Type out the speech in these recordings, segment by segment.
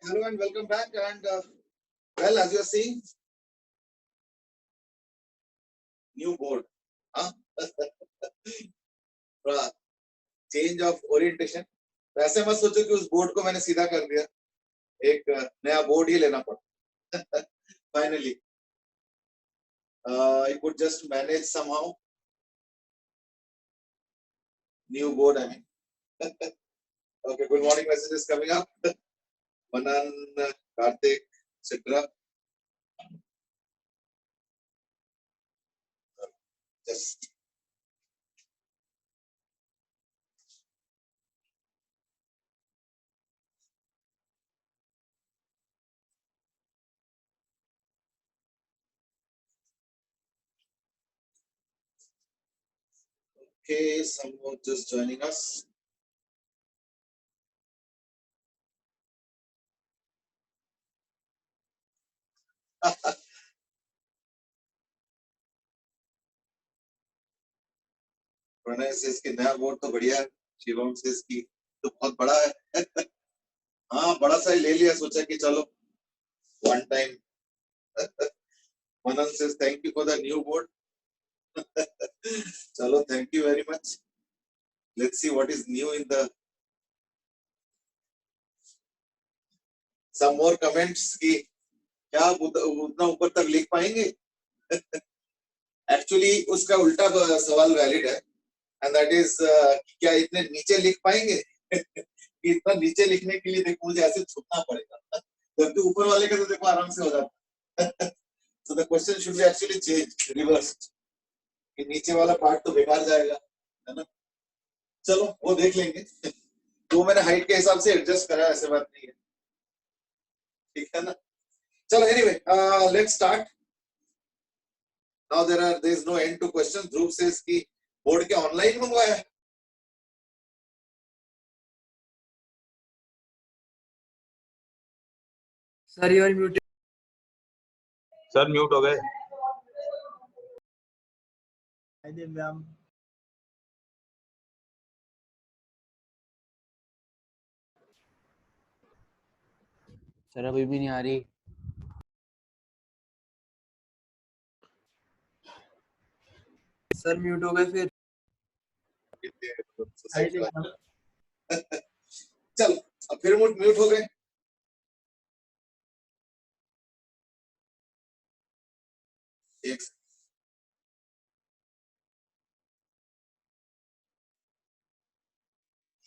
Hello and welcome back. And well, as you are seeing, new board. Huh? थोड़ा change of orientation. वैसे मत सोचो कि उस बोर्ड को मैंने सीधा कर दिया. एक नया बोर्ड ही लेना पड़ा. Finally, I could just manage somehow. New board, I mean. Okay, good morning messages coming up. Manan, Karthik, etc. Just okay, someone just joining us. Pranay से इसकी नया बोर्ड तो बढ़िया है. शिवम से इसकी तो बहुत बड़ा है. हाँ, बड़ा सा ही ले लिया. सोचा कि चलो one time. Manan says thank you for the new board. चलो, thank you very much. Let's see what is new in the. Some more comments कि क्या उतना ऊपर तक लिख पाएंगे. Actually उसका उल्टा सवाल वैलिड है. And that is क्या इतने नीचे लिख पाएंगे. इतना नीचे लिखने के लिए देखो मुझे ऐसे छुपना पड़ेगा. जबकि ऊपर वाले का तो देखो आराम से हो जाता. So the question should be actually changed, reversed. कि नीचे वाला पार्ट तो बेकार जाएगा, है ना. चलो वो देख लेंगे. तो मैंने हाइट के हिसाब से एडजस्ट करा, ऐसे बात नहीं है. ठीक है ना. चलो anyway, let's start. Now there is no end to questions. Dhruv says कि बोर्ड के ऑनलाइन मंगवाया है. Sir you are muted. Sir mute हो गए. मैम सर अभी भी नहीं आ रही. सर म्यूट हो गए फिर. चल अब फिर म्यूट हो गए.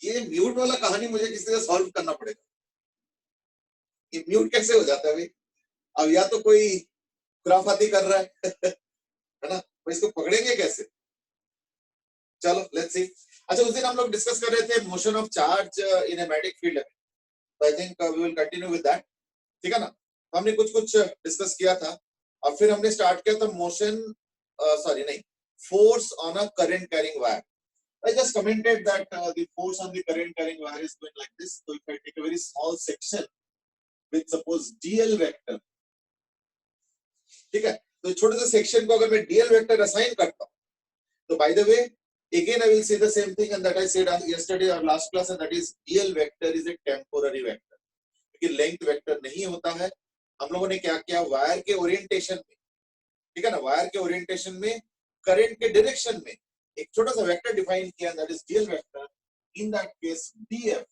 ये म्यूट वाला कहानी मुझे किसी से सॉल्व करना पड़ेगा. ये म्यूट कैसे हो जाता है भाई. अब या तो कोई खुराफाती कर रहा है ना. तो इसको पकड़ेंगे कैसे. चलो लेट्स सी. अच्छा, उस दिन हम लोग डिस्कस कर रहे थे motion of charge in a magnetic field. I think we will continue with that. ठीक है ना. हमने कुछ डिस्कस किया था और फिर हमने स्टार्ट किया था मोशन नहीं, force on a current carrying wire. I just commented that the force on the current carrying wire is going like this. So if I take a very small section with suppose dl vector, ठीक है. तो छोटे से section को अगर मैं dl vector assign करता हूँ, तो by the way again I will say the same thing and that I said yesterday or last class, and that is dl vector is a temporary vector. क्योंकि length vector नहीं होता है. हम लोगों ने क्या किया, वायर के ओरिएंटेशन में, ठीक है ना, वायर के ओरिएंटेशन में करंट के डायरेक्शन में एक छोटा सा वेक्टर डिफाइन किया, that is dl vector. In that case df,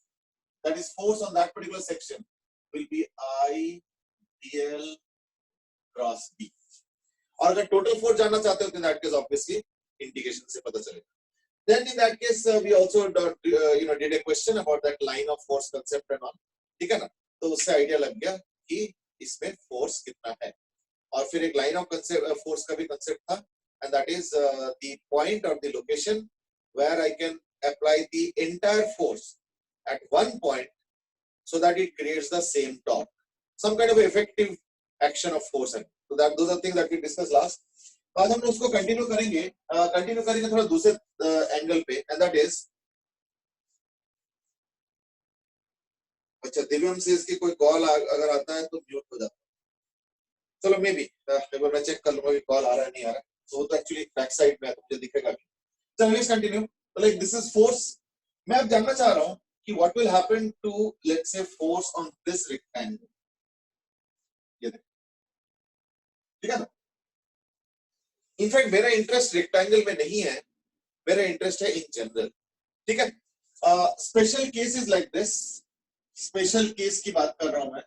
that is force on that particular section, will be I dl cross b. और अगर टोटल फोर्स जानना चाहते हो तो in that case obviously integration से पता चलेगा. Then in that case we also did a question about that line of force concept and all. ठीक है ना. तो उससे आइडिया लग गया कि इसमें फोर्स कितना है. और फिर एक लाइन ऑफ फोर्स का भी कंसेप्ट था, and that is the point or the location where I can apply the entire force at one point so that it creates the same torque, some kind of effective action of force. So that those are things that we discussed last. आज हम उसको continue करेंगे थोड़ा दूसरे angle पे, and that is, अच्छा दिव्यम से इसकी कोई कॉल अगर आता है तो म्यूट हो जाता है. चलो मे बी मैं चेक कर लूंगा कि कॉल आ रहा है नहीं आ रहा है. So तो एक्चुअली बैक साइड में मुझे दिखेगा. चलो let's continue. Like this is force. मैं अब जानना चाह रहा हूं कि what will happen to let's say force on this rectangle, ये देखो, ठीक है ना। इनफैक्ट मेरा इंटरेस्ट रेक्टेंगल में नहीं है, मेरा इंटरेस्ट है इन जनरल, ठीक है। Special case is like this, special case की बात कर रहा हूं मैं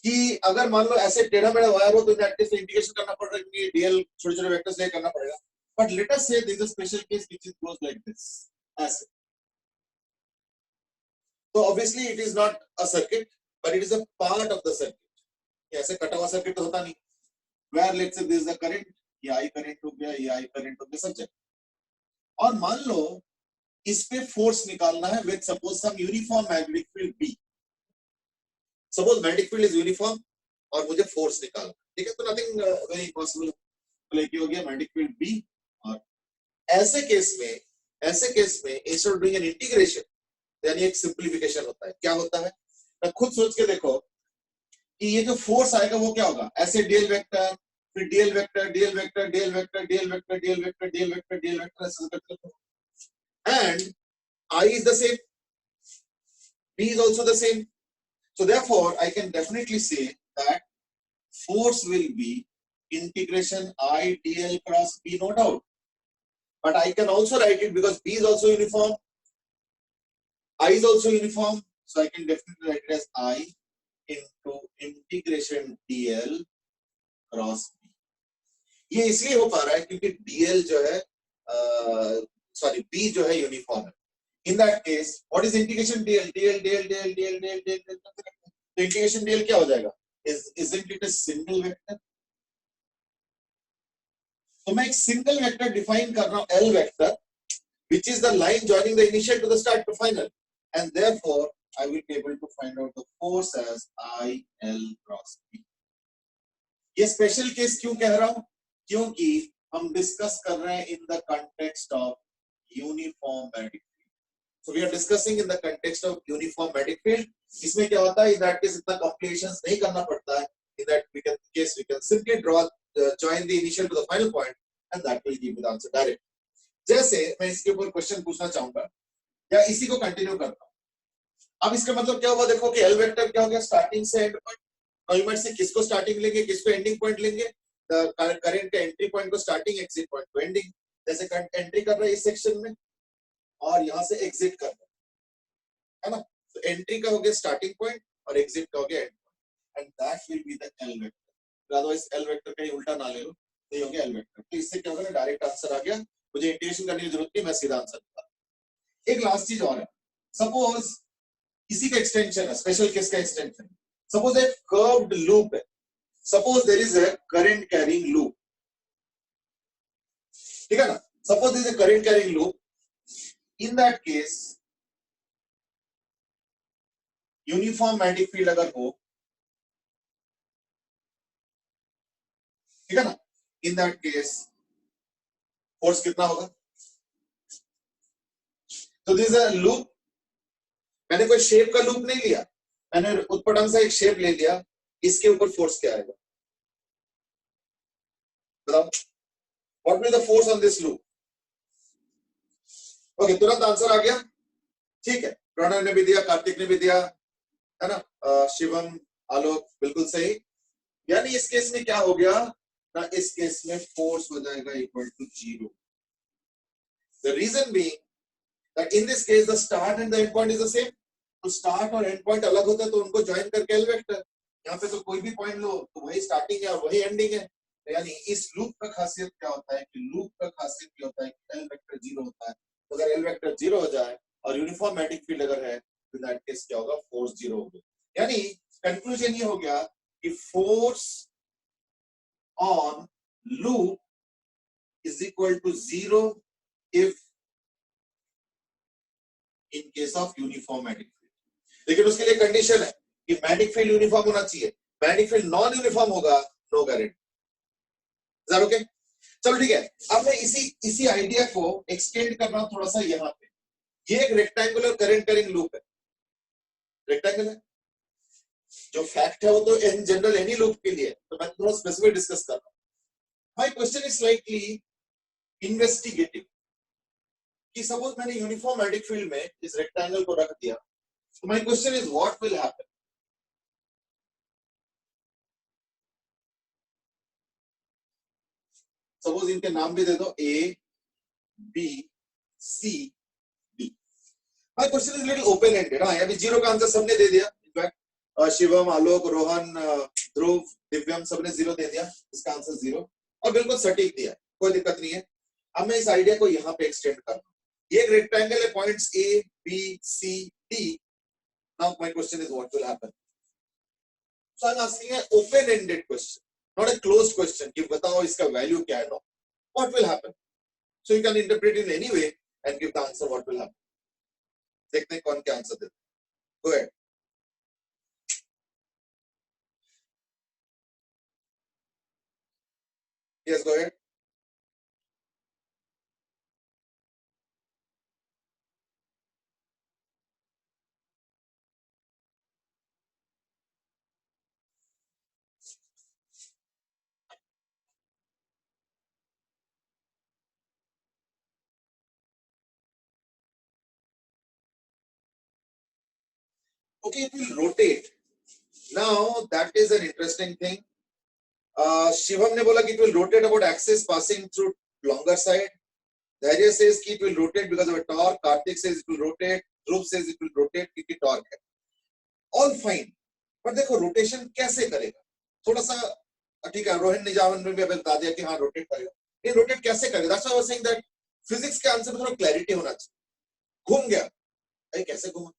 कि अगर मान लो ऐसे टेढ़ा मेढ़ा वायर हो तो इन दैट केस इंटीग्रेशन करना पड़ रहा है कि डीएल छोटे छोटे वेक्टर्स ले करना पड़ेगा, but let us say this is a special case which is goes like this ऐसे, तो obviously it is not a circuit but it is a part of the circuit. ऐसे कटा हुआ सर्किट तो होता नहीं, where let's say this is the current, ये I current हो गया, ये आई करंट हो गया, सब जगह। और मान लो इस पे फोर्स निकालना है with suppose some uniform magnetic field B, suppose magnetic field is uniform और मुझे फोर्स निकालना, ठीक है, तो नथिंग वेरी पॉसिबल, तो लेके हो गया मैग्नेटिक फील्ड बी। और ऐसे केस में instead of doing an integration यानी एक सिंप्लीफिकेशन होता है, क्या होता है, मैं खुद सोच के देखो कि ये जो फोर्स आएगा वो क्या होगा, ऐसे डीएल वेक्टर, फिर DL vector, DL vector, DL vector, DL vector, DL vector, DL vector, DL vector, ऐसे करते, and I is the same, B is also the same, so therefore I can definitely say that force will be integration I dl cross B, no doubt, but I can also write it because B is also uniform, I is also uniform, so I can definitely write it as I into integration dl cross B। ये इसलिए हो पा रहा है क्योंकि dl जो है sorry B जो है यूनिफॉर्म है। In that case, what is integration dl? तो integration dl क्या हो जाएगा? Isn't it a single vector? तो मैं एक single vector define कर रहा हूँ L vector, which is the line joining the initial to the start to final, and therefore I will be able to find out the force as I L cross B। ये special case क्यों कह रहा हूँ? क्योंकि हम discuss कर रहे हैं in the context of uniform magnetic field। So we are discussing in the context of uniform magnetic field। इसमें क्या होता है, in that case इतना complications नहीं करना पड़ता है, in that case we can simply draw join the initial to the final point and that will give you the answer direct। जैसे मैं इसके ऊपर क्वेश्चन पूछना चाहूंगा या इसी को कंटिन्यू करता हूँ। अब इसका मतलब क्या हुआ, देखो कि एल वेक्टर क्या हो गया, स्टार्टिंग से एंड पॉइंट, और से किसको स्टार्टिंग लेंगे किसको एंडिंग पॉइंट लेंगे, करंट का एंट्री पॉइंट को स्टार्टिंग, एग्जिट पॉइंट को एंडिंग। जैसे करंट एंट्री कर रहा है इस सेक्शन में और यहाँ से एग्जिट कर रहा है ना, तो एंट्री का हो गया स्टार्टिंग पॉइंट और एग्जिट का हो गया and point, and that will be the L vector. Otherwise L vector कहीं उल्टा ना ले लो, तो ये हो गया एल वेक्टर। तो इससे क्या होगा ना, डायरेक्ट आंसर आ गया, मुझे इंटीग्रेशन करने की जरूरत नहीं, मैं सीधा आंसर बता। एक लास्ट चीज और है, सपोज इसी का एक्सटेंशन है, स्पेशल केस का एक्सटेंशन, सपोज एक कर्व्ड लूप है, suppose there is a current carrying loop, ठीक है ना, suppose there is a current carrying loop, in that case uniform magnetic field अगर हो, ठीक है ना, इन दैट केस फोर्स कितना होगा, तो दिस इज अ लूप, मैंने कोई शेप का लूप नहीं लिया, मैंने उत्पन्न से एक शेप ले लिया, इसके ऊपर फोर्स क्या आएगा बताओ, what will the force on this loop. Okay, तुरंत आंसर आ गया, ठीक है, प्रणव ने भी दिया, कार्तिक ने भी दिया, है ना, शिवम, आलोक, बिल्कुल सही। यानी इस केस में क्या हो गया ना, इस केस में फोर्स हो जाएगा equal to 0। The reason being that in this case the start and the end point is the same, तो स्टार्ट और एंड पॉइंट अलग होता है तो उनको ज्वाइन करके एल वेक्टर, यहाँ पे तो कोई भी पॉइंट लो तो वही स्टार्टिंग है और वही एंडिंग है। यानी इस लूप का खासियत क्या होता है कि लूप का खासियत क्या होता है कि एल वेक्टर 0 होता है, तो अगर एल वेक्टर 0 हो जाए और यूनिफॉर्म मैग्नेटिक फील्ड अगर है तो इन दैट केस क्या होगा, फोर्स 0 होगा। यानी कंक्लूजन ये हो गया कि force on loop is equal to 0 if in case of uniform magnetic field. लेकिन उसके लिए कंडीशन है कि मैग्नेटिक फील्ड यूनिफॉर्म होना चाहिए, मैग्नेटिक फील्ड नॉन यूनिफॉर्म होगा, नो करंट। ओके, चलो ठीक है, अब मैं इसी आइडिया को एक्सटेंड कर रहा हूं थोड़ा सा यहाँ पे। ये एक रेक्टेंगुलर करंट कैरिंग लूप है, रेक्टेंगल है, जो फैक्ट है वो तो इन जनरल एनी लूप के लिए, तो मैं थोड़ा स्पेसिफिक डिस्कस कर रहा हूं। My question is slightly investigative, कि सपोज मैंने यूनिफॉर्म मैग्नेटिक फील्ड में इस रेक्टेंगल को रख दिया, तो my question is what will happen. Suppose इनके नाम भी दे दो A B C D. My question is little open ended. हाँ, अभी जीरो का आंसर सबने दे दिया। इनफैक्ट शिवम, आलोक, रोहन, ध्रुव, दिव्यम सबने जीरो दे दिया। इसका आंसर जीरो और बिल्कुल सटीक दिया, कोई दिक्कत नहीं है। अब मैं इस आइडिया को यहाँ पे एक्सटेंड कर रहा हूँ। ये एक रेक्टेंगल है, points A B C D. Now my question is what will happen. So I am asking an open ended question, not a closed question कि बताओ इसका वैल्यू क्या है। No, what will happen. So you can interpret in any way and give the answer what will happen. देखते हैं कौन क्या answer देता है। Go ahead. Yes, go ahead. Okay, it will rotate. Now that is an interesting thing. Shivam ने बोला कि it will rotate about axis passing through longer side. Dhairya says कि it will rotate because of a torque. Karthik says it will rotate. Dhruv says it will rotate क्योंकि torque है. All fine. पर देखो rotation कैसे करेगा? थोड़ा सा ठीक है, रोहन निजावन ने भी अभी बता दिया कि हाँ रोटेट करेगा। ये रोटेट कैसे करेगा? That's why I was saying that physics के आंसर में थोड़ा क्लैरिटी होना चाहिए। घूम गया, अरे कैसे घूमा?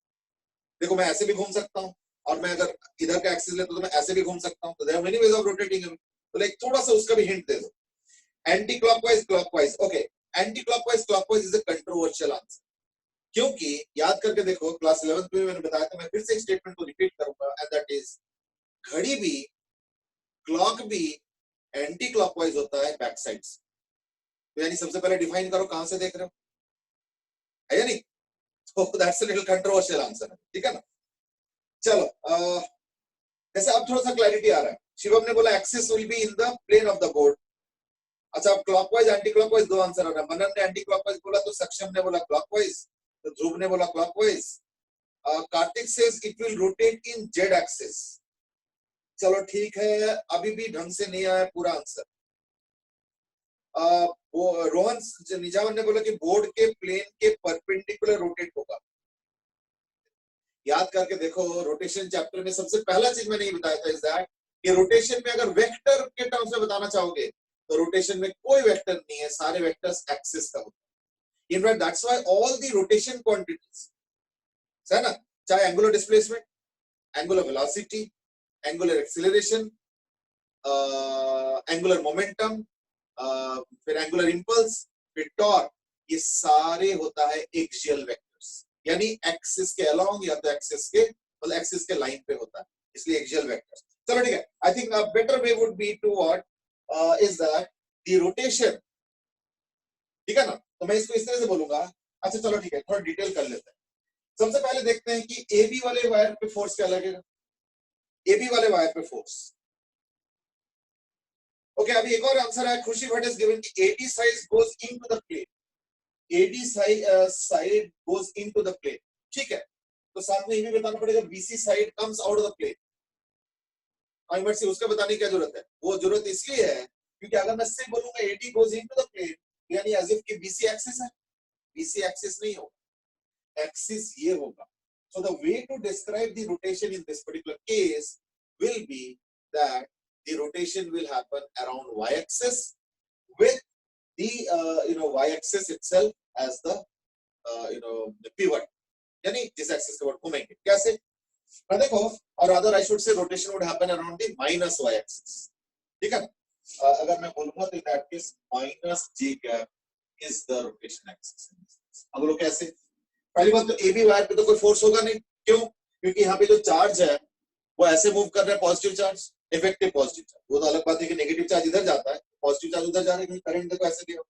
देखो मैं ऐसे भी घूम सकता हूँ और मैं अगर इधर का एक्सिस लेता तो मैं ऐसे भी घूम सकता हूँ। तो there are many ways of rotating. तो लाइक थोड़ा सा उसका भी हिंट दे दो। Anticlockwise, clockwise. Okay, anticlockwise, clockwise is a controversial answer, क्योंकि याद करके देखो क्लास 11th में मैंने बताया था। मैं फिर से एक स्टेटमेंट को रिपीट करूंगा एंड दैट इज घड़ी भी क्लॉक भी एंटी क्लॉकवाइज होता है बैक साइड से। तो यानी सबसे पहले डिफाइन करो कहां से देख रहे हो, है या नहीं? तो that's a little controversial answer है, ठीक है ना? चलो जैसे अब थोड़ा सा क्लैरिटी आ रहा है। शिवम ने बोला axis will be in the plane of the board. अच्छा, अब क्लॉकवाइज एंटी क्लॉकवाइज दो आंसर आ रहा है। मनन ने एंटी क्लॉकवाइज बोला तो सक्षम ने बोला क्लॉकवाइज, तो ध्रुव ने बोला clockwise. Kartik says it will rotate in Z axis. चलो ठीक है, अभी भी ढंग से नहीं आया पूरा आंसर। रोहन निजावन ने बोला कि बोर्ड के प्लेन के परपेंडिकुलर रोटेट होगा। याद करके देखो, रोटेशन चैप्टर में सबसे पहला चीज मैंने ये बताया था इज दैट कि रोटेशन में अगर वेक्टर के टर्म्स में बताना चाहोगे तो रोटेशन में कोई वेक्टर नहीं है, सारे वेक्टर्स एक्सिस का होता है। In fact that's why all the rotation quantities है ना, चाहे angular displacement, angular velocity, angular acceleration, angular momentum, फिर एंगुलर इंपल्स, फिर टॉर्क, ये सारे होता है एक्सियल वेक्टर्स, यानी एक्सिस के अलोंग या तो एक्सिस के मतलब एक्सिस के लाइन पे होता है, इसलिए एक्सियल वेक्टर्स। चलो ठीक है, I think a better way would be to what is that the rotation, ठीक है ना? तो मैं इसको इस तरह से बोलूंगा। अच्छा चलो ठीक है, थोड़ा डिटेल कर लेते हैं। सबसे पहले देखते हैं कि एबी वाले वायर पे फोर्स क्या लगेगा। एबी वाले वायर पे फोर्स, ओके अभी एक और आंसर है। खुशी भट्ट इज गिवन कि AD side goes into the plane, AD side goes into the plane, ठीक है? तो साथ में ये भी बताना पड़ेगा BC side comes out of the plane. आई मट से उसका बताने की क्या जरूरत है? वो जरूरत इसलिए है क्योंकि अगर मैं सिर्फ बोलूंगा AD goes into the plane यानी एज इफ कि बीसी एक्सिस है, बीसी एक्सिस नहीं होगा, एक्सिस ये होगा। So the way to describe the rotation in this particular case will be that the rotation will happen around y-axis with the y-axis itself as the the pivot, यानी जिस axis के ऊपर घूमेंगे कैसे देखो। और other I should say rotation would happen around the minus y-axis, ठीक है? अगर मैं बोलूंगा तो that is minus j cap is the rotation axis. अब लोग कैसे? पहली बात तो एबी वायर पे तो कोई फोर्स होगा नहीं, क्यों? क्योंकि यहाँ पे जो चार्ज है वो ऐसे मूव कर रहा है, positive charge, effective positive charge. वो तो अलग बात है कि नेगेटिव चार्ज इधर जाता है, पॉजिटिव चार्ज उधर जा रहा है, करंट देखो ऐसे दिया।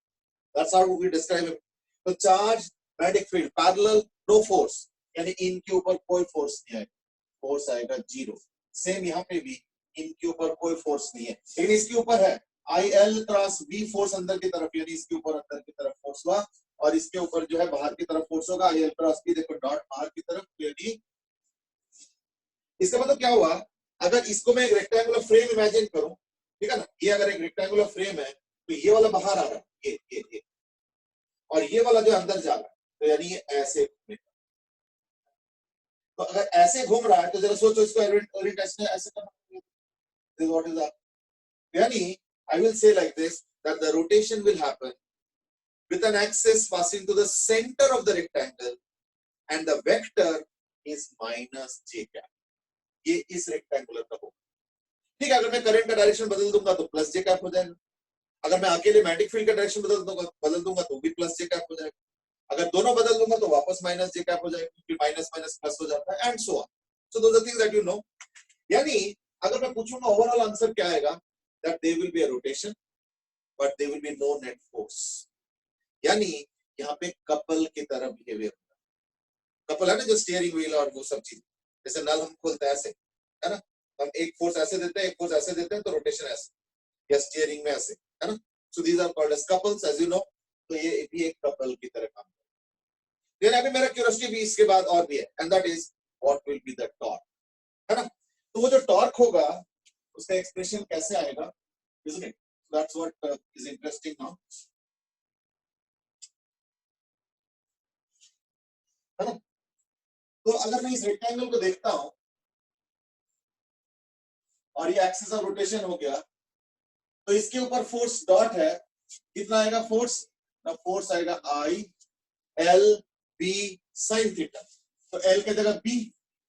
That's how we describe it. तो charge magnetic field parallel, no force, यानी इनके ऊपर कोई फोर्स नहीं आएगा, फोर्स आएगा जीरो। सेम यहाँ पे भी इनके ऊपर कोई फोर्स नहीं है, लेकिन इसके ऊपर है I L cross B force अंदर की तरफ, यानी इसके ऊपर अंदर की तरफ फोर्स हुआ और इसके ऊपर जो है बाहर की तरफ फोर्स होगा आई एल क्रॉस बी, देखो डॉट बाहर की तरफ क्लियरली। इसका मतलब क्या हुआ, अगर इसको मैं एक रेक्टेंगुलर फ्रेम इमेजिन करूं, ठीक है ना, ये अगर एक रेक्टेंगुलर फ्रेम है तो ये वाला बाहर आ रहा है, ये और ये वाला जो अंदर जा रहा है, तो यानी ये ऐसे घूमेगा। तो अगर ऐसे घूम रहा है तो जरा सोचो इसको ओरिएंटेशन ऐसे करना, दिस व्हाट इज दैट, यानी I will say like this, that the rotation will happen with an axis passing to the center of the rectangle and the vector is minus j cap. ये इस rectangular का होगा, ठीक है। अगर मैं current का डायरेक्शन बदल दूंगा तो प्लस जे कैप हो जाएगा, अगर मैं अकेले मैग्नेटिक फील्ड का डायरेक्शन बदल दूंगा तो भी प्लस जे कैप हो जाएगा, अगर दोनों बदल दूंगा तो वापस माइनस जे कैप हो जाएगा, क्योंकि माइनस माइनस प्लस हो जाता है, and so on. So those are things that you know. यानी अगर मैं पूछूंगा ओवरऑल आंसर क्या आएगा, that there will be a rotation but there will be no net force. यानी यहाँ पे कपल की तरह बिहेवियर, कपल है ना जो स्टीयरिंग व्हील और वो सब चीज, जैसे नल हम खोलते हैं ऐसे, है ना, हम एक फोर्स ऐसे देते हैं, एक फोर्स ऐसे देते हैं, तो रोटेशन ऐसे, या स्टीयरिंग में ऐसे, है ना। So these are called as couples, as you know. तो ये भी एक कपल की तरह काम करता है। लेकिन अभी मेरा क्यूरियोसिटी भी इसके बाद और भी है, and that is what will be the torque, है ना। तो वो जो टॉर्क होगा उसका एक्सप्रेशन कैसे आएगा, isn't it? That's what is interesting now, है ना। तो अगर मैं इस रेक्टेंगल को देखता हूं और ये एक्सिस ऑफ रोटेशन हो गया, तो इसके ऊपर फोर्स डॉट है, कितना आएगा फोर्स, ना फोर्स आएगा I L B sine theta. तो एल की जगह बी,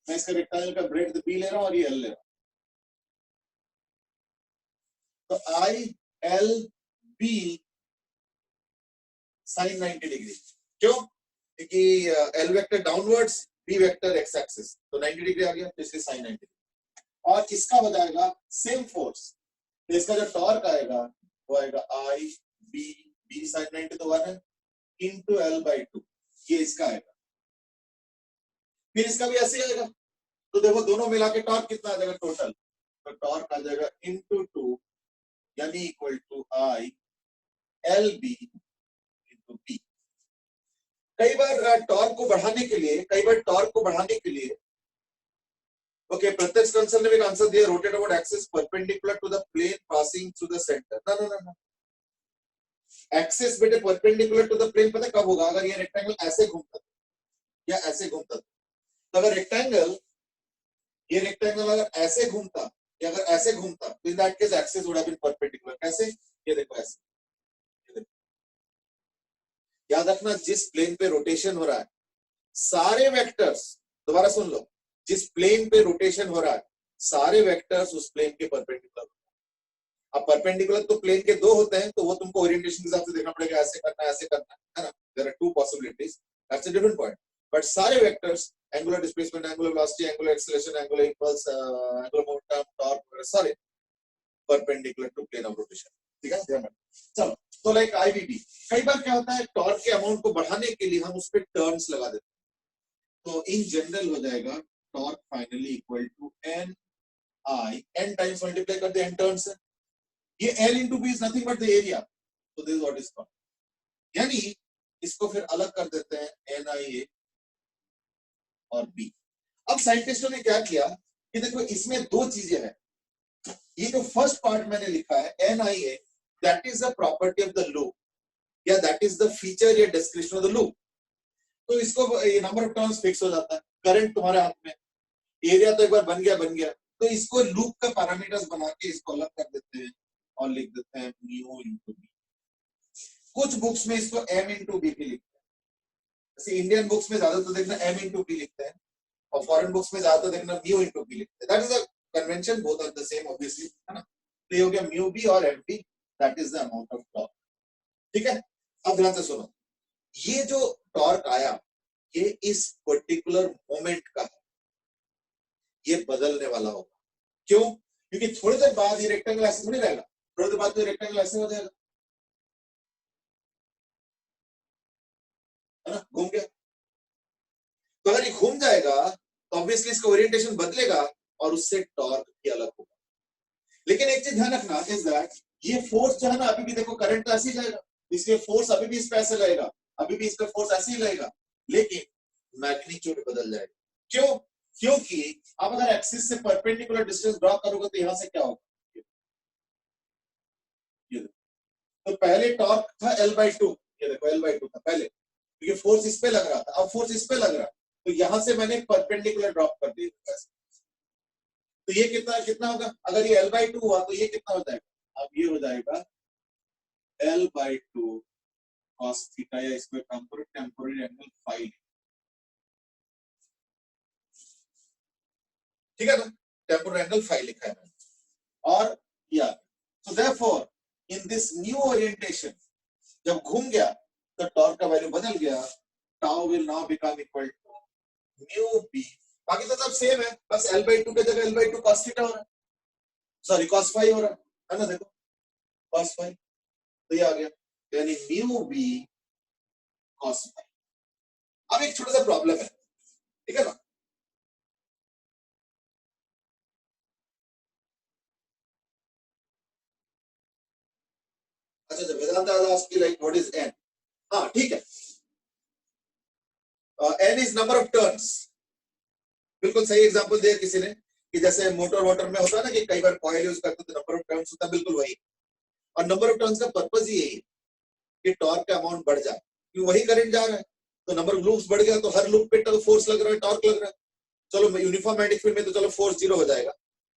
मैं इसका रेक्टेंगल का ब्रेड बी ले रहा हूं और ये एल ले रहा हूं, तो I L B sine 90 degree. क्यों, क्योंकि L vector downwards, B vector X axis, तो 90 डिग्री आ गया, तो इसलिए साइन 90 डिग्री। और इसका हो जाएगा सेम फोर्स, तो इसका जो टॉर्क आएगा वो आएगा आई बी, बी साइन 90 तो 1 है, इंटू एल बाई 2, ये इसका आएगा। फिर इसका भी ऐसे आएगा, तो देखो दोनों मिला के टॉर्क कितना आ जाएगा टोटल, तो टॉर्क आ जाएगा इंटू 2 यानी equal to I L B into B. कई बार टॉर्क को बढ़ाने के लिए, ओके, प्रत्यक्ष कंसल ने भी आंसर दिया, rotate about axis perpendicular to the plane passing through the centre. ना एक्सिस बेटे परपेंडिकुलर टू द प्लेन पता कब होगा, अगर ये रेक्टेंगल ऐसे घूमता या ऐसे घूमता, तो अगर ये रेक्टेंगल अगर ऐसे घूमता या अगर ऐसे घूमता, तो in that case axis would have been perpendicular. कैसे, ये देखो ऐसे, ये देखो। याद रखना जिस प्लेन पे रोटेशन हो रहा है, सारे वेक्टर्स, दोबारा सुन लो, जिस प्लेन पे रोटेशन हो रहा है सारे वेक्टर्स उस प्लेन के परपेंडिकुलर। अब परपेंडिकुलर तो प्लेन के दो होते हैं, तो वो तुमको ओरिएंटेशन के हिसाब से देखना पड़ेगा, ऐसे करना है, ऐसे करना है ना। There are two possibilities, that's a different point. But सारे vectors, angular displacement, angular velocity, angular acceleration, angular impulse, angular momentum, torque, सारे perpendicular to plane of rotation, ठीक है। ध्यान रखना। चलो, तो लाइक आईबीबी, कई बार क्या होता है, टॉर्क के अमाउंट को बढ़ाने के लिए हम उस पे टर्म्स लगा देते हैं, तो इन जनरल हो जाएगा torque finally equal to N I, N times multiply कर दे एन टर्न्स है, ये L into B is nothing but the area, so this is what is called, यानी इसको फिर अलग कर देते हैं NIA और B। अब साइंटिस्टों ने क्या किया कि देखो इसमें दो चीजें हैं, ये जो फर्स्ट पार्ट मैंने लिखा है NIA, that is the property of the loop, या that is the feature या description of the loop, तो इसको ये नंबर ऑफ टर्न्स फिक्स हो जाता है, करंट तुम्हारे हाथ में, एरिया तो एक बार बन गया, तो इसको लूप का पैरामीटर्स बना के इसको अलग कर देते हैं और लिख देते हैं म्यू इंटू बी। कुछ बुक्स में इसको एम इंटू बी भी लिखते हैं, जैसे इंडियन बुक्स में ज्यादातर देखना एम इंटू बी लिखते हैं और फॉरेन बुक्स में ज्यादातर देखना म्यू इंटू बी लिखते हैं। That is a convention, both are the same obviously, है ना। तो ये हो गया म्यू बी और M B, that is the amount of torque, ठीक है। अब ध्यान से सुनो, ये जो टॉर्क आया ये इस पर्टिकुलर मोमेंट का है, ये बदलने वाला होगा। क्यों, क्योंकि थोड़ी देर बाद ये रेक्टेंगल ऐसे थोड़ी रहेगा, थोड़ी देर बाद तो रेक्टेंगल ऐसे हो जाएगा, है ना, घूम गया। तो अगर ये घूम जाएगा तो ऑब्वियसली इसका ओरिएंटेशन बदलेगा और उससे टॉर्क भी अलग होगा। लेकिन एक चीज ध्यान रखना इज दैट ये फोर्स जो है ना, अभी भी देखो करंट तो ऐसे ही जाएगा, इसलिए फोर्स अभी भी इस पे ऐसे लगेगा, अभी भी इसका फोर्स ऐसे ही रहेगा, लेकिन मैग्नीट्यूड बदल जाएगा। क्यों? क्योंकि अब अगर एक्सिस से परपेंडिकुलर डिस्टेंस ड्रॉ करोगे तो यहां से क्या होगा, ये तो पहले टॉर्क था L/2, ये देखो L/2 था पहले, क्योंकि फोर्स इस पे लग रहा था, अब फोर्स इस पे लग रहा है, तो यहां से मैंने परपेंडिकुलर ड्रॉप कर दिया। तो ये कितना कितना होगा, अगर ये L/2 हुआ तो ये कितना हो जाएगा, अब ये हो जाएगा L/2 cos थीटा, या इसको टेम्पोररी एंगल फाई, ठीक है ना, टेम्पोररी एंगल फाई लिखा है मैंने। और या so therefore in this new orientation जब घूम गया तो टॉर्क का वैल्यू बदल गया, tau will now become equal to mu B, बाकी तो सब सेम है, बस L/2 के जगह L/2 cos थीटा हो रहा है, सॉरी cos फाई हो रहा है ना, देखो cos फाई, तो ये आ गया, यानी म्यू बी cos फाई। अब एक छोटा सा प्रॉब्लम है, ठीक है ना, अच्छा Vedanta ask like what is n, हाँ ठीक है, n is number of turns, बिल्कुल सही एग्जांपल दिया किसी ने, कि जैसे मोटर में होता है ना कि कई बार कॉइल यूज करते तो नंबर ऑफ टर्न्स होता है, बिल्कुल वही, और नंबर ऑफ टर्न्स का पर्पस ही यही है कि टॉर्क का अमाउंट बढ़ जाए, क्योंकि वही करंट जा रहा है, तो नंबर ऑफ लूप्स बढ़ गया तो हर लूप पे फोर्स लग रहा है, टॉर्क लग रहा है, चलो यूनिफॉर्म मैग्नेटिक फील्ड में तो चलो फोर्स 0 हो जाएगा,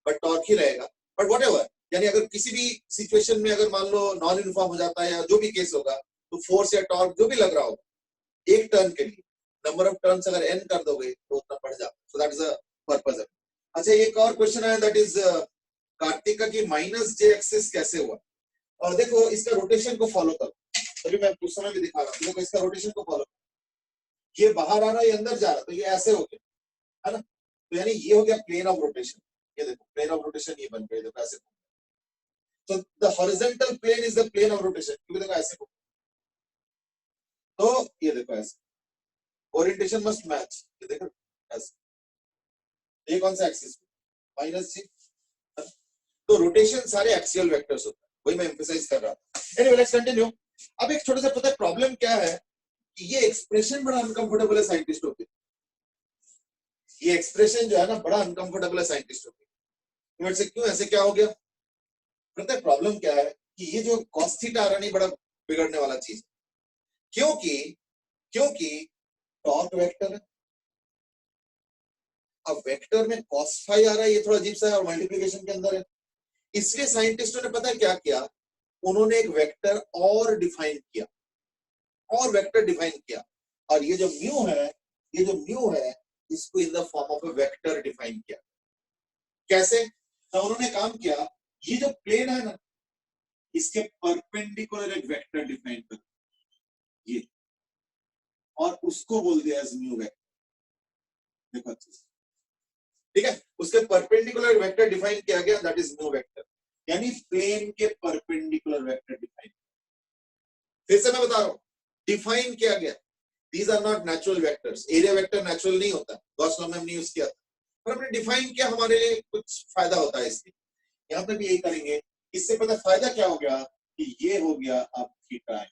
बट टॉर्क ही रहेगा, बट व्हाटएवर, यानी अगर किसी भी सिचुएशन में अगर मान लो नॉन यूनिफॉर्म हो जाता है या जो भी केस होगा, तो फोर्स या टॉर्क जो भी लग रहा होगा एक टर्न के लिए, नंबर ऑफ टर्न्स अगर n कर दोगे तो उतना बढ़ जाता, so that is the purpose है। अच्छा एक और क्वेश्चन है, दैट इज कार्तिक का कि माइनस जे एक्सिस कैसे हुआ, और देखो इसका रोटेशन को फॉलो करो, अभी मैं कुछ समय भी दिखा रहा हूँ, देखो इसका रोटेशन को फॉलो, ये बाहर आ रहा है, ये अंदर जा रहा है, तो ये ऐसे हो गया है ना, तो यानी ये हो गया प्लेन ऑफ रोटेशन, ये देखो प्लेन ऑफ रोटेशन ये बन गया, देखो ऐसे, तो the horizontal plane is the plane of rotation, क्योंकि देखो ऐसे, तो ये देखो ऐसे, ओरिएंटेशन मस्ट मैच, ये देखो ऐसे, ये कौन सा एक्सिस, माइनस जी, तो रोटेशन सारे एक्सियल वेक्टर्स होते हैं, वही मैं एम्फसाइज कर रहा था। Anyway let's continue. अब एक छोटा सा पता है प्रॉब्लम क्या है, कि ये एक्सप्रेशन बड़ा अनकंफर्टेबल है साइंटिस्टों के, ये एक्सप्रेशन जो है ना बड़ा अनकंफर्टेबल है साइंटिस्टों के, तो क्यों ऐसे क्या हो गया, पता है प्रॉब्लम क्या है, कि ये जो cos थीटा आ रहा नहीं बड़ा बिगड़ने वाला चीज, क्योंकि क्योंकि टॉर्क वेक्टर है, अब वेक्टर में cos फाई आ रहा है, ये थोड़ा अजीब सा है, और मल्टीप्लिकेशन के अंदर है, इसलिए साइंटिस्टों ने पता है क्या किया, उन्होंने एक वेक्टर और डिफाइन किया, और वेक्टर डिफाइन किया, और ये जो म्यू है, ये जो म्यू है इसको in the form of a vector define किया। कैसे, तो उन्होंने काम किया, ये जो प्लेन है ना इसके परपेंडिकुलर एक वेक्टर डिफाइन कर, ये, और उसको बोल दिया एज म्यू वेक्टर, देखो अच्छे से, ठीक है, उसके परपेंडिकुलर वेक्टर डिफाइन किया गया, दैट इज म्यू वेक्टर, यानी प्लेन के परपेंडिकुलर वेक्टर डिफाइन, फिर से मैं बता रहा हूं, डिफाइन किया गया, these are not natural vectors, area vector natural नहीं होता, गॉस लॉ में हमने यूज किया था, पर हमने डिफाइन किया, हमारे लिए कुछ फायदा होता है इसलिए, यहाँ पे भी यही करेंगे, इससे पता फायदा क्या हो गया, कि ये हो गया अब थीटा एंगल,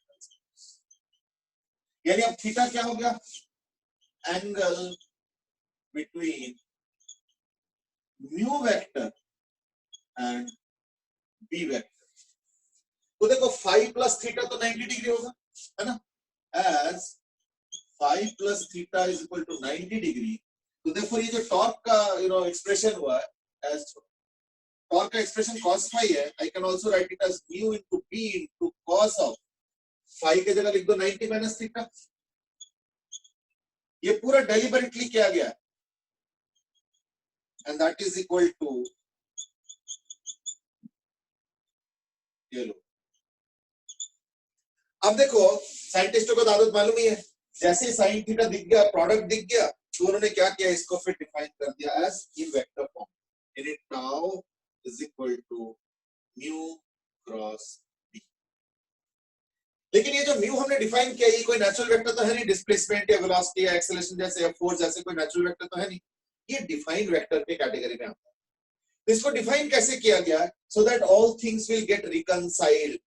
यानी अब थीटा क्या हो गया, angle between mu vector and B vector, तो देखो फाई प्लस थीटा तो 90 डिग्री होगा, है ना, as phi plus theta is equal to 90 degree, तो देखो ये जो टॉर्क का एक्सप्रेशन हुआ है, एज टॉर्क का एक्सप्रेशन cos फाई है, I can also write it as mu into B into cos of phi के जगह लिख दो 90 माइनस थीटा, ये पूरा डेलिबरेटली किया गया है, and that is equal to, ये लो, अब देखो साइंटिस्टों को आदत मालूम ही है, जैसे साइन थीटा दिख गया, प्रोडक्ट दिख गया, तो उन्होंने क्या किया, इसको फिर डिफाइन कर दिया एज इन वेक्टर फॉर्म, यानी tau is equal to mu cross B, लेकिन ये जो म्यू हमने डिफाइन किया, ये कोई नेचुरल वेक्टर तो है नहीं, डिस्प्लेसमेंट या वेलोसिटी या एक्सेलरेशन जैसे या फोर्स जैसे कोई नेचुरल वेक्टर तो है नहीं, ये डिफाइंड वेक्टर के कैटेगरी में आता है, तो इसको डिफाइन कैसे किया गया, so that all things will get reconciled,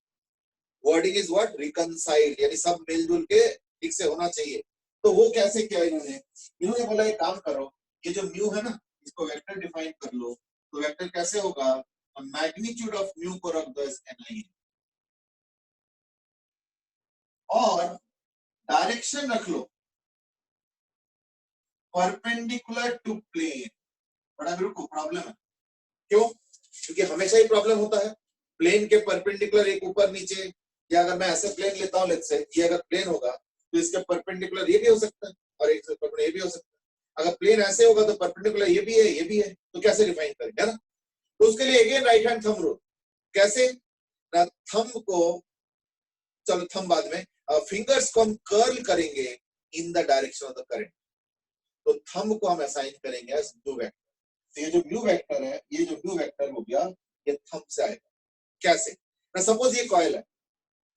wording is what, reconciled, यानी सब मिलजुल के ठीक से होना चाहिए। तो वो कैसे किया इन्होंने बोला एक काम करो, ये जो म्यू है ना इसको वेक्टर डिफाइन कर लो। तो वेक्टर कैसे होगा, मैग्नीट्यूड ऑफ म्यू को रख दो एज ni और डायरेक्शन रख लो परपेंडिकुलर टू प्लेन। बड़ा मेरे को प्रॉब्लम है, क्यों? क्योंकि हमेशा ही प्रॉब्लम होता है प्लेन के परपेंडिकुलर एक ऊपर नीचे, या अगर मैं ऐसे प्लेन लेता हूं लेट्स से ये अगर प्लेन होगा तो इसके परपेंडिकुलर ये भी हो सकता है और एक परपेंडिकुलर ये भी हो सकता है। अगर प्लेन ऐसे होगा तो परपेंडिकुलर ये भी है, तो कैसे डिफाइन करेंगे, है ना? तो उसके लिए again right hand thumb rule. कैसे ना, थंब को, चलो थंब बाद में, फिंगर्स को हम कर्ल करेंगे in the direction of the current. तो थंब को हम असाइन करेंगे एज म्यू वेक्टर। तो ये जो म्यू वेक्टर है, ये जो म्यू वेक्टर हो गया ये थंब से आएगा। कैसे ना, सपोज ये कॉइल है,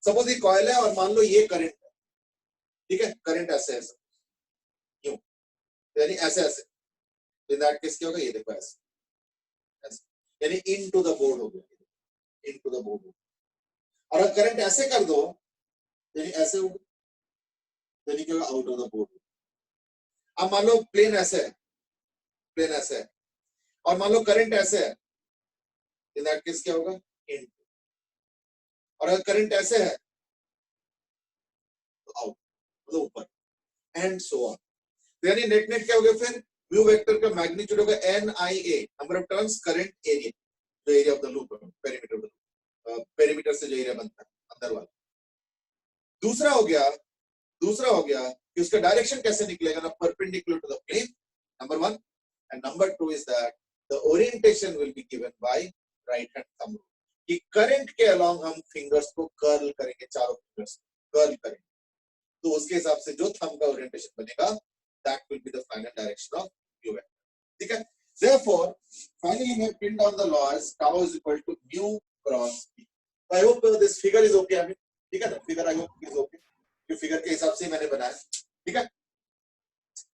सपोज ये कॉइल है और मान लो ये करंट है, ठीक है, करंट ऐसे ऐसे क्यों, यानी ऐसे ऐसे, इन दैट केस क्या होगा, ये देखो ऐसे ऐसे, यानी इन टू द बोर्ड हो गया, इन टू द बोर्ड। और अगर करंट ऐसे कर दो यानी ऐसे होगा, यानी क्या होगा, आउट ऑफ द बोर्ड। अब मान लो प्लेन ऐसे है, प्लेन ऐसे है और मान लो करंट ऐसे है, इन दैट केस क्या होगा, इन। और अगर करंट ऐसे है तो आउट, मतलब ऊपर, एंड सो ऑन। यानी नेट नेट क्या हो गया फिर, म्यू वेक्टर का मैग्नीट्यूड होगा NIA, number of turns current area, जो एरिया ऑफ द लूप है, perimeter of the loop, perimeter से जो एरिया बनता है अंदर वाला। दूसरा हो गया कि उसका डायरेक्शन कैसे निकलेगा ना, perpendicular to the plane, number 1। And number 2 is that the orientation will be given by right hand thumb rule, कि करंट के अलोंग हम फिंगर्स को कर्ल करेंगे, चारों फिंगर्स कर्ल करेंगे, तो उसके हिसाब से जो थंब का ओरिएंटेशन बनेगा that will be the final direction of mu vector, ठीक है। Therefore finally we have pinned down the law as tau is equal to mu cross p. I hope this figure is okay, अभी ठीक है ना, figure I hope is okay, ये figure के हिसाब से मैंने बनाया, ठीक है।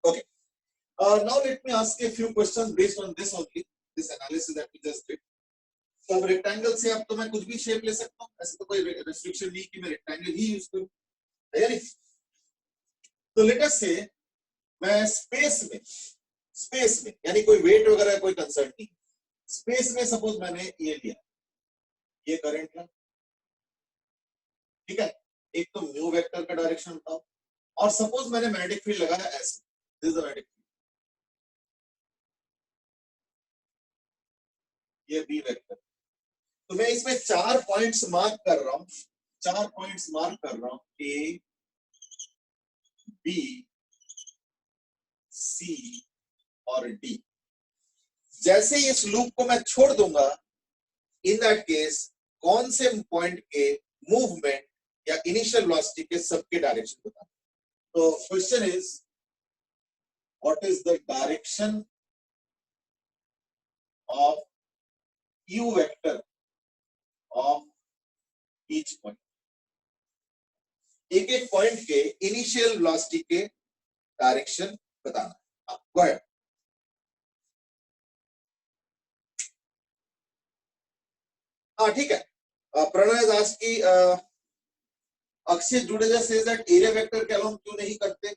Okay, now let me ask a few questions based on this only, this analysis that we just did. तो अब रेक्टेंगल से अब तो मैं कुछ भी शेप ले सकता हूँ, ऐसे तो कोई रेस्ट्रिक्शन नहीं कि मैं रेक्टेंगल ही यूज करूँ, है या नहीं? तो लेट अस से मैं स्पेस में यानी कोई वेट वगैरह कोई कंसर्न नहीं, स्पेस में सपोज मैंने ये लिया, ये करंट है, ठीक है, एक तो म्यू वेक्टर का डायरेक्शन बताओ, और सपोज मैंने मैग्नेटिक फील्ड लगाया ऐसे, this is the magnetic field, ये बी वेक्टर। तो मैं इसमें 4 पॉइंट्स मार्क कर रहा हूं, 4 पॉइंट्स मार्क कर रहा हूं, ए बी सी और डी। जैसे ही इस लूप को मैं छोड़ दूंगा, इन दैट केस कौन से पॉइंट के मूवमेंट या इनिशियल वेलोसिटी के सबके डायरेक्शन बता। तो question is what is the direction of U vector of each point, एक एक पॉइंट के इनिशियल वेलोसिटी के डायरेक्शन बताना। Go ahead. हाँ ठीक है, प्रणय दास की Akshay Jadeja says that area vector के अलोंग क्यों नहीं करते।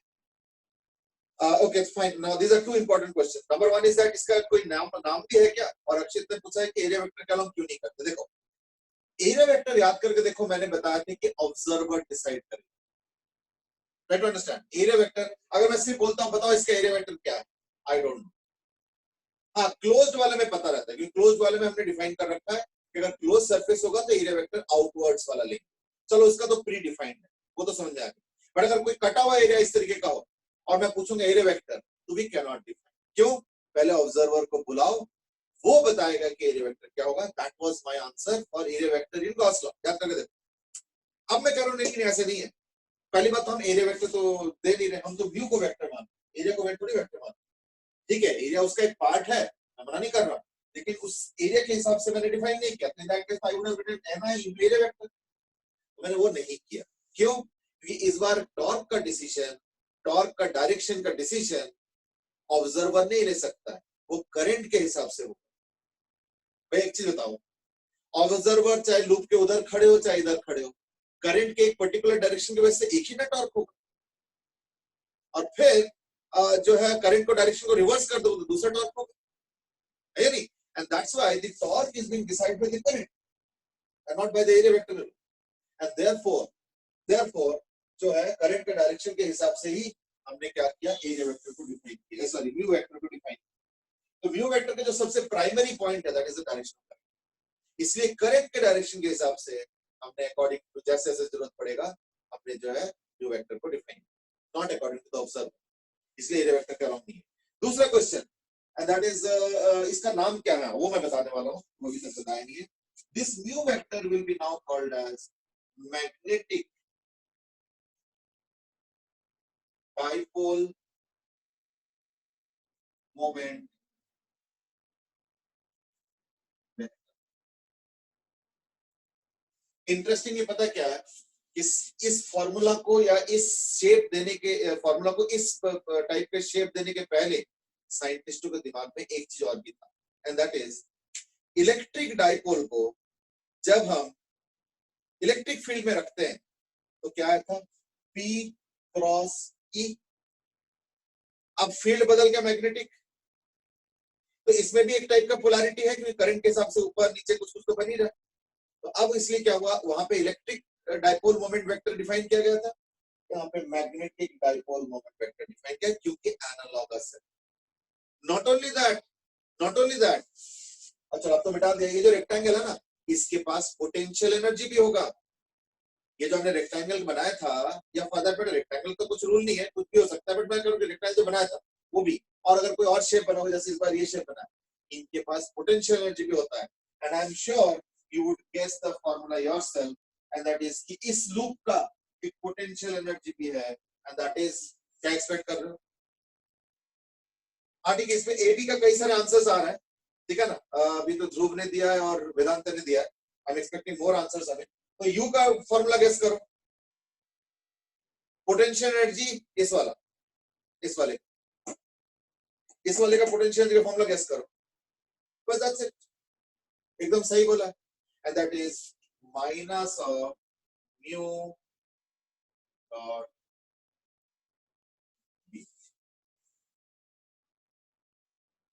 Okay fine, now these are two important question. Number 1 is that इसका कोई नाम भी है क्या, और अक्षित ने पूछा है कि एरिया वेक्टर के अलोंग क्यों नहीं करते। देखो एरिया वेक्टर याद करके देखो, मैंने बताया था कि ऑब्जर्वर डिसाइड करेगा, right to understand. Area vector अगर मैं सिर्फ बोलता हूं बताओ इसका एरिया वेक्टर क्या है, आई डोंट नो। हाँ क्लोज्ड वाले में पता रहता है, क्योंकि क्लोज्ड वाले में हमने डिफाइन कर रखा है कि अगर क्लोज सरफेस होगा तो एरिया वेक्टर आउटवर्ड्स वाला लेंगे, चलो उसका तो प्री डिफाइंड है, वो तो समझ आएगा। बट अगर कोई कटा हुआ एरिया इस तरीके का हो और मैं पूछूंगा एरिया वेक्टर, तो वी कैन नॉट डिफाइन। क्यों? पहले ऑब्जर्वर को बुलाओ, वो बताएगा कि एरिया वेक्टर क्या होगा। That was my answer for area vector in Gauss law, याद करके देखो। अब मैं कह रहा हूं लेकिन ऐसे नहीं है। पहली बात तो हम एरिया वेक्टर तो दे नहीं रहे, हम तो व्यू को वेक्टर मान, एरिया को वेक्टर नहीं वेक्टर मान। ठीक है, एरिया उसका एक पार्ट है, मैं मना नहीं कर रहा, लेकिन उस एरिया के हिसाब से मैंने डिफाइन नहीं किया। In that case I would have written ni into area vector, तो मैंने वो नहीं किया। क्यों? क्योंकि इस बार टॉर्क का डिसीजन, टॉर्क का डायरेक्शन का डिसीजन ऑब्जर्वर नहीं ले सकता है, वो करंट के हिसाब से होगा। मैं एक चीज बताऊं, ऑब्जर्वर चाहे लूप के उधर खड़े हो चाहे इधर खड़े हो, करंट के एक पर्टिकुलर डायरेक्शन की वजह से एक ही ना टॉर्क होगा। और फिर जो है करंट को डायरेक्शन को रिवर्स कर दो तो दूसरा टॉर्क होगा, है या नहीं? And that's why the torque is being decided by the current and not by the area vector. And therefore जो है करंट के डायरेक्शन के हिसाब से ही हमने क्या किया, एरिया वेक्टर को डिफाइन किया, सॉरी म्यू वेक्टर को डिफाइन किया। तो म्यू वेक्टर के जो सबसे प्राइमरी पॉइंट है that is the direction of current, इसलिए करंट के डायरेक्शन के हिसाब से हमने अकॉर्डिंग टू जैसे जैसे जरूरत पड़ेगा हमने जो है म्यू वेक्टर को define, not according to the observer, इसलिए एरिया वेक्टर का रॉन्ग नहीं है। दूसरा क्वेश्चन एंड दैट इज इसका नाम क्या है वो मैं बताने वाला हूं, वो अभी तक बताया नहीं है। This mu vector will be now called as magnetic dipole moment vector. Interesting ये पता क्या है, इस फॉर्मूला को या इस शेप देने के फॉर्मूला को इस टाइप के शेप देने के पहले साइंटिस्टों के दिमाग में एक चीज और भी था, and that is electric dipole को जब हम इलेक्ट्रिक फील्ड में रखते हैं तो क्या था, P क्रॉस E। अब फील्ड बदल गया मैग्नेटिक, तो इसमें भी एक टाइप का पोलैरिटी है क्योंकि करंट के हिसाब से ऊपर नीचे कुछ कुछ तो बन ही रहा। तो अब इसलिए क्या हुआ, वहां पे electric dipole moment vector define किया गया था, यहाँ पे magnetic dipole moment vector define किया क्योंकि एनालॉगस है। नॉट ओनली दैट, अच्छा अब तो मिटा दिया, ये जो रेक्टेंगल है ना इसके पास पोटेंशियल एनर्जी भी होगा। ये जो हमने रेक्टेंगल बनाया था, या फर्दर पर रेक्टेंगल तो कुछ रूल नहीं है, कुछ भी हो सकता है, बट मैं करूँ रेक्टेंगल जो बनाया था वो भी, और अगर कोई और शेप बना हो जैसे इस बार ये शेप बना, इनके पास पोटेंशियल एनर्जी भी होता है। And I am sure you would guess the formula yourself, and that is कि इस लूप का एक पोटेंशियल एनर्जी भी है, एंड दैट इज क्या एक्सपेक्ट कर रहे हो। हाँ ठीक है, इसमें एबी का कई सारे आंसर्स आ रहे हैं, ठीक है ना, अभी तो ध्रुव ने दिया है और वेदांत ने दिया है, I am expecting more answers आने। तो यू का फॉर्मूला गेस करो, पोटेंशियल एनर्जी इस वाला, इस वाले का पोटेंशियल एनर्जी का फॉर्मूला गेस करो, बस दैट्स इट, एकदम सही बोला, and that is minus of mu dot B.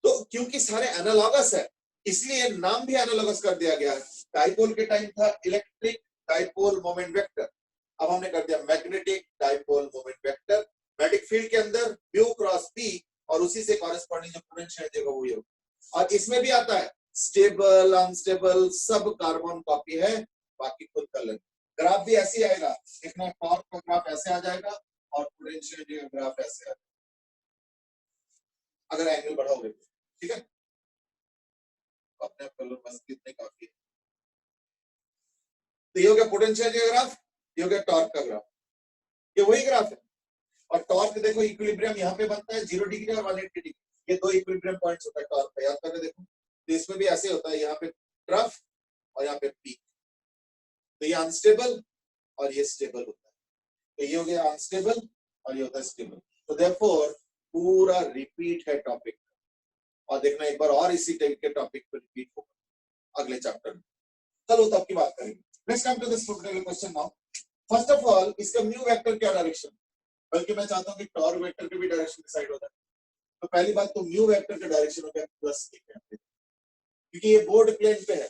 तो क्योंकि सारे एनालॉगस है इसलिए नाम भी एनालॉगस कर दिया गया है। डाइपोल के टाइम था इलेक्ट्रिक डाइपोल मोमेंट वेक्टर, अब हमने कर दिया magnetic dipole moment vector. Magnetic field के अंदर म्यू क्रॉस पी और उसी से कॉरेस्पॉन्डिंग जो पोटेंशियल एनर्जी वही होगा। और इसमें भी आता है स्टेबल अनस्टेबल सब कार्बन कॉपी है, बाकी खुद कर लेना। ग्राफ भी ऐसे ही आएगा, देखना टॉर्क का ग्राफ ऐसे आ जाएगा और पोटेंशियल एनर्जी का ग्राफ ऐसे आ जाएगा अगर एंगल बढ़ाओगे, ठीक है। अपने आप कर लो बस, कितने काफी है। तो ये हो गया पोटेंशियल एनर्जी का ग्राफ, ये हो गया टॉर्क का ग्राफ, ये वही ग्राफ है। और टॉर्क देखो इक्विलिब्रियम यहाँ पे बनता है 0 डिग्री और 180 डिग्री, ये दो इक्विलिब्रियम पॉइंट्स होता है टॉर्क का, याद करके देखो। तो इसमें भी ऐसे होता है, यहाँ पे ट्रफ और यहाँ पे पीक, तो ये अनस्टेबल और ये स्टेबल होता है। तो ये हो गया अनस्टेबल और ये होता है स्टेबल। तो देयरफॉर पूरा रिपीट है टॉपिक, और देखना एक बार और इसी टाइप के टॉपिक पे रिपीट होगा अगले चैप्टर में। चलो तो आपकी बात करेंगे। Let's come to this question now. First of all इसका म्यू वेक्टर क्या डायरेक्शन, बल्कि मैं चाहता हूं कि टॉर्क वेक्टर की भी डायरेक्शन डिसाइड हो जाए। तो पहली बात तो म्यू वेक्टर का डायरेक्शन हो गया प्लस के, क्योंकि ये बोर्ड प्लेन पे है।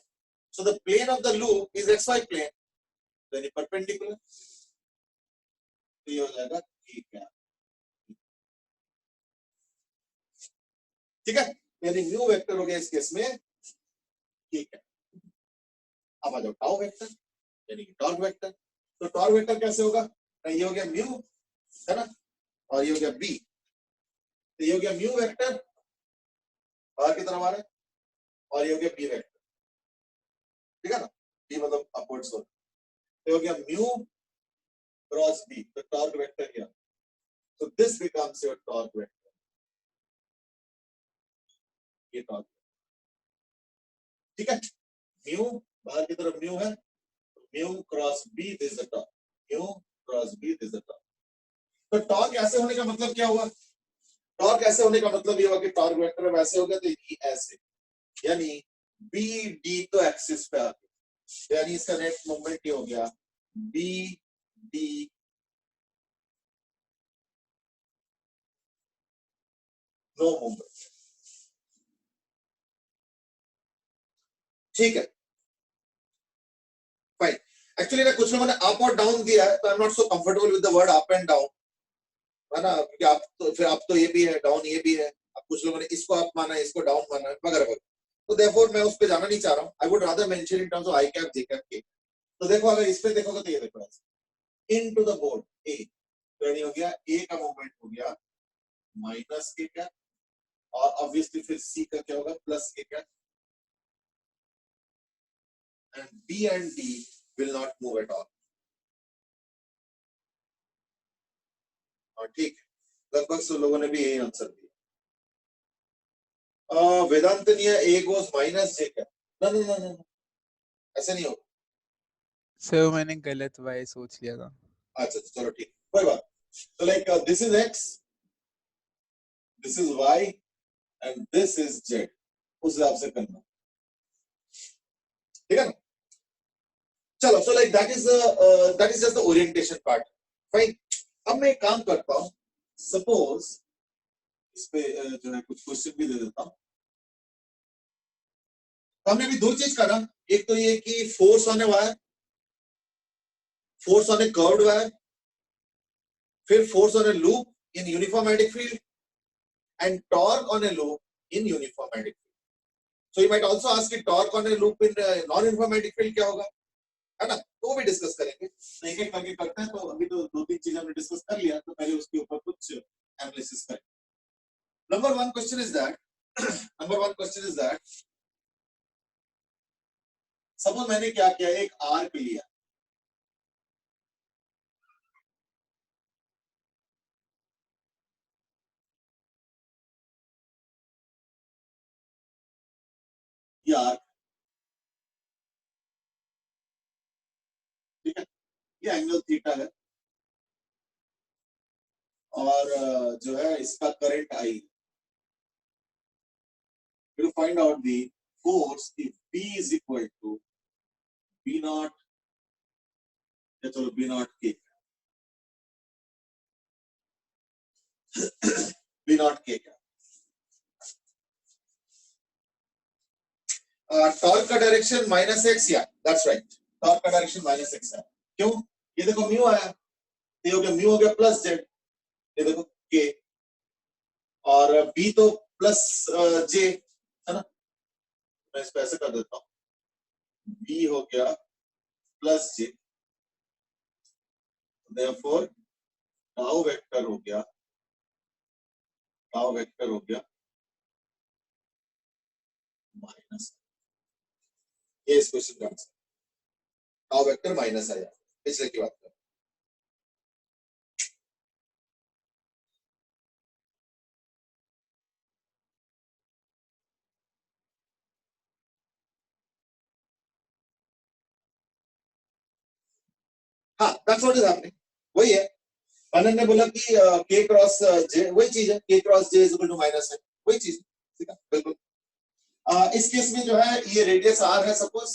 So the plane of the loop is xy plane, तो यानी परपेंडिकुलर, तो ये हो जाएगा ठीक है, ठीक है, यानी म्यू वेक्टर हो गया इस केस में ठीक है। अब आ जाओ टाउ वेक्टर यानी कि टॉर्क वेक्टर। तो टॉर्क वेक्टर कैसे होगा, ये हो गया म्यू है ना, और ये हो गया बी, तो ये हो गया म्यू वेक्टर बाहर की तरफ आ रहा है, और ये हो गया बी वेक्टर, ठीक है ना, बी मतलब अपवर्ड्स हो, तो हो गया म्यू क्रॉस बी, तो टॉर्क वेक्टर क्या, तो this becomes your torque vector, ये टॉर्क, ठीक है। म्यू बाहर की तरफ म्यू है, mu cross B this the torque, mu cross B this the torque. तो टॉर्क ऐसे होने का मतलब क्या हुआ, टॉर्क ऐसे होने का मतलब ये हुआ कि टॉर्क वेक्टर वैसे हो गया, तो ये ऐसे, यानी बी डी तो एक्सिस पे आ गया, यानी इसका नेट मूवमेंट ये हो गया बी डी नो मूवमेंट। ठीक है, फाइन। एक्चुअली ना कुछ लोगों ने अप और डाउन दिया है, तो I am not so comfortable with the word up and down, है ना, क्योंकि आप तो फिर अप तो ये भी है, डाउन ये भी है। अब कुछ लोगों ने इसको अप माना है, इसको डाउन माना है, वगैरह वगैरह। तो देयरफॉर मैं उस पे जाना नहीं चाह रहा हूँ। I would rather mention in terms of I cap, J cap, के। तो देखो, अगर इस पे देखोगे तो ये देखो, इनटू द बोर्ड ए, तो ये हो गया ए का मूवमेंट हो गया माइनस के कैप, और ऑब्वियसली फिर सी का क्या होगा, plus K cap, and B and D will not move at all. और ठीक है, लगभग सब लोगों ने भी यही आंसर दिया। वेदांत नहीं है, A goes minus J cap. No no no no, ऐसे नहीं होगा। सर मैंने गलत वाई सोच लिया था। अच्छा चलो ठीक, कोई बात। तो like this is X, this is Y, and this is Z, उस हिसाब से करना, ठीक है ना। चलो, so like that is just the orientation part, fine. अब मैं एक काम करता हूं, सपोज इस पे जो है कुछ क्वेश्चन भी दे देता हूं। तो हमने अभी दो चीज करा, एक तो ये कि force on a wire, force on a curved wire, फिर force on a loop in uniform magnetic field, and torque on a loop in uniform magnetic field. So you might also ask कि torque on a loop in non uniform magnetic field क्या होगा, है ना, तो वो भी discuss करेंगे। तो एक एक करके करते हैं। तो अभी तो दो तीन चीजें हमने डिस्कस कर लिया, तो पहले उसके ऊपर कुछ एनालिसिस करें। Number one question is that suppose मैंने क्या किया, एक आर्क लिया, ये आर्क, ठीक है, ये एंगल थीटा है, और जो है इसका current I. to find out the force if B is equal to B naught, या चलो B naught K, B naught K क्या, टॉर्क का डायरेक्शन माइनस एक्स, या दैट्स राइट, टॉर्क का डायरेक्शन माइनस एक्स है। क्यों, ये देखो म्यू आया, ये हो गया म्यू हो गया प्लस जेड, ये देखो के, और बी तो प्लस जे, है ना। मैं इसको ऐसे कर देता हूँ, बी हो गया प्लस जे, देयरफॉर टाउ वेक्टर हो गया, टाउ वेक्टर हो गया माइनस, ये इस क्वेश्चन का आंसर, टाउ वेक्टर माइनस आया, पिछले की बात कर। हाँ, दैट्स व्हाट इज हैपनिंग, वही है। अनंत ने बोला कि के क्रॉस जे, वही चीज है, K cross J is equal to minus है, वही चीज, ठीक है, बिल्कुल। इस केस में जो है ये रेडियस आर है, सपोज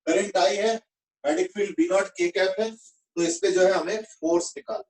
करंट आई है, मैग्नेटिक फील्ड बी नॉट के कैप है, तो इस पे जो है हमें फोर्स निकाल,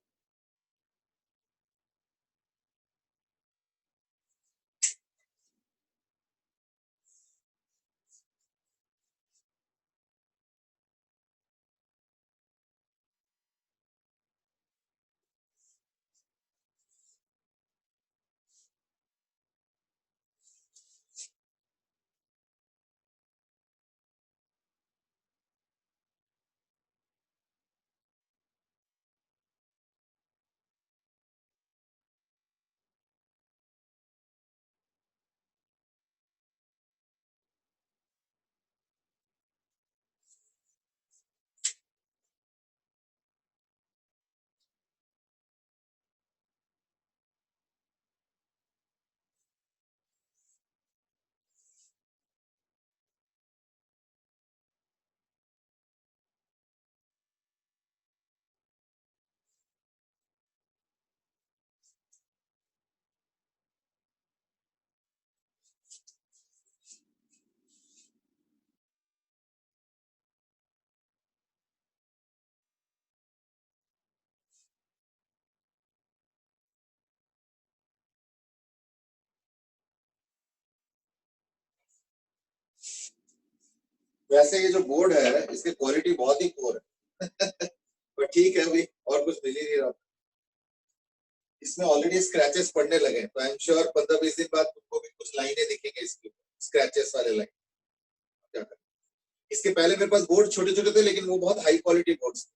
वैसे ये जो बोर्ड है इसकी क्वालिटी बहुत ही पुअर है पर ठीक है भाई, और कुछ मिल ही नहीं रहा। इसमें ऑलरेडी स्क्रैचेस पड़ने लगे तो आई एम श्योर 15-20 दिन बाद तुमको भी कुछ लाइनें दिखेंगे इसके स्क्रैचेस वाले लाइन। क्या करें, इसके पहले मेरे पास बोर्ड छोटे छोटे थे लेकिन वो बहुत हाई क्वालिटी बोर्ड थे,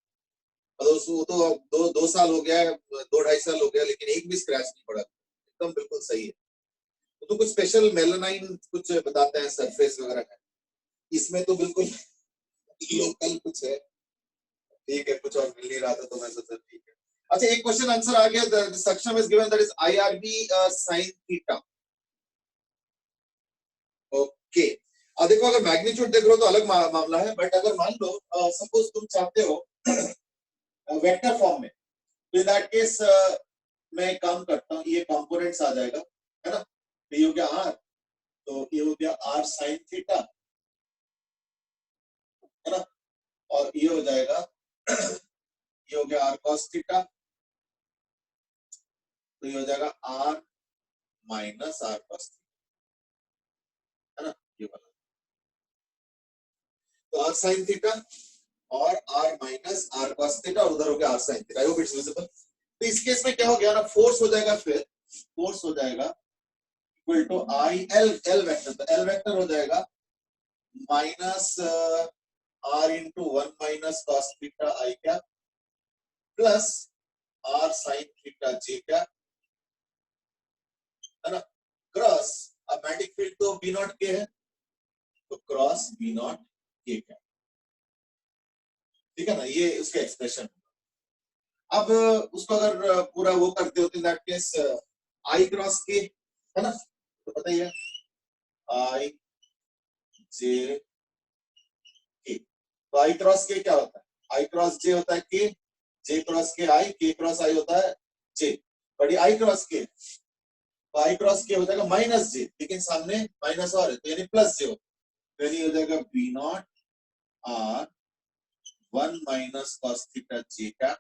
वो तो दो साल हो गया है, 2-2.5 साल हो गया, लेकिन एक भी स्क्रैच नहीं पड़ा, एकदम बिल्कुल सही है। तो कुछ स्पेशल मेलानाइन कुछ बताते हैं सरफेस वगैरह है, इसमें तो बिल्कुल लोकल कुछ है। ठीक है, कुछ और मिल नहीं रहा था तो मैं सोचा ठीक है। अच्छा, एक क्वेश्चन आंसर आ गया, the section is given that is IRB sin theta. Okay, अब देखो अगर मैग्नीट्यूड देख रहे हो तो अलग मामला है, बट अगर मान लो सपोज तुम चाहते हो वेक्टर फॉर्म में, तो इन दैट केस मैं एक काम करता हूँ, ये कंपोनेंट्स आ जाएगा, है ना, तो ये हो गया r, तो ये हो गया r sin थीटा, है ना, और ये हो जाएगा ये हो गया r cos थीटा, तो ये हो जाएगा r minus r cos theta, है ना, ये वाला। तो r sin थीटा और r minus r cos theta, और उधर हो गया r sin theta. I hope it's visible. तो इस केस में क्या हो गया ना, फोर्स हो जाएगा, फिर फोर्स हो जाएगा equal to I L vector, तो L वेक्टर हो जाएगा minus r into 1 minus cos theta I क्या plus r sin theta j क्या, है ना, क्रॉस, अब मैग्नेटिक फील्ड तो B नॉट के है, तो क्रॉस B नॉट के क्या, ठीक है ना, ये उसका एक्सप्रेशन। अब उसको अगर पूरा वो करते हो तो in that case I cross के, है ना, तो पता ही है I J K, तो I क्रॉस के क्या होता है, I क्रॉस J होता है K, J क्रॉस के I, K क्रॉस I होता है J, बट I क्रॉस के, तो I क्रॉस के हो जाएगा माइनस J, लेकिन सामने माइनस और है तो यानी प्लस J, तो यानी हो जाएगा B not R 1 minus cos theta J का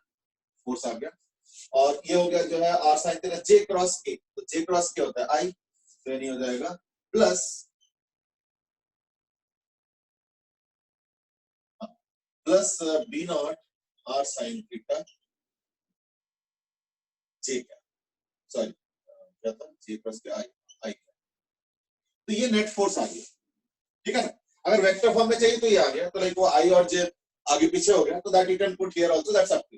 फोर्स आ गया, और ये हो गया जो है R sin theta J cross के, तो J क्रॉस के होता है I, तो यानी हो जाएगा plus B not R sin theta J का, सॉरी क्या था, J क्रॉस के I का, तो ये नेट फोर्स आ गया, ठीक है ना। अगर वेक्टर फॉर्म में चाहिए तो ये आ गया, तो लाइक वो I और J आगे पीछे हो गया, तो that you can put here also, that's up to.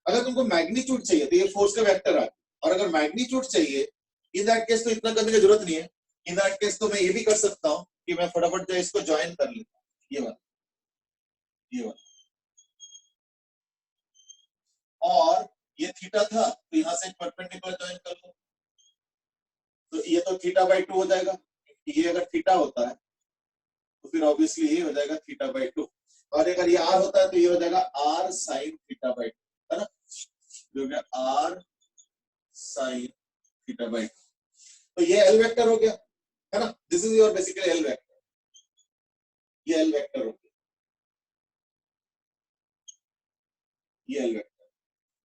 अगर तुमको मैग्नीट्यूड चाहिए तो ये फोर्स का वेक्टर आ गया, और अगर मैग्नीट्यूड चाहिए इन दैट केस तो इतना करने की जरूरत नहीं है। इन दैट केस तो मैं ये भी कर सकता हूं कि मैं फटाफट जो इसको ज्वाइन कर लेता हूं, ये वाला, और ये थीटा था तो यहां से परपेंडिकुलर ज्वाइन कर लो, तो ये तो थीटा बाई 2 हो जाएगा। ये अगर थीटा होता है तो फिर ऑब्वियसली ये हो जाएगा थीटा बाई 2, और अगर ये r होता है तो ये हो जाएगा r sin थीटा बाई 2, है ना, जो हो गया r sin थीटा बाई 2, तो ये L वेक्टर हो गया, है ना, this is your basically L vector, ये L वेक्टर हो गया, ये L वेक्टर,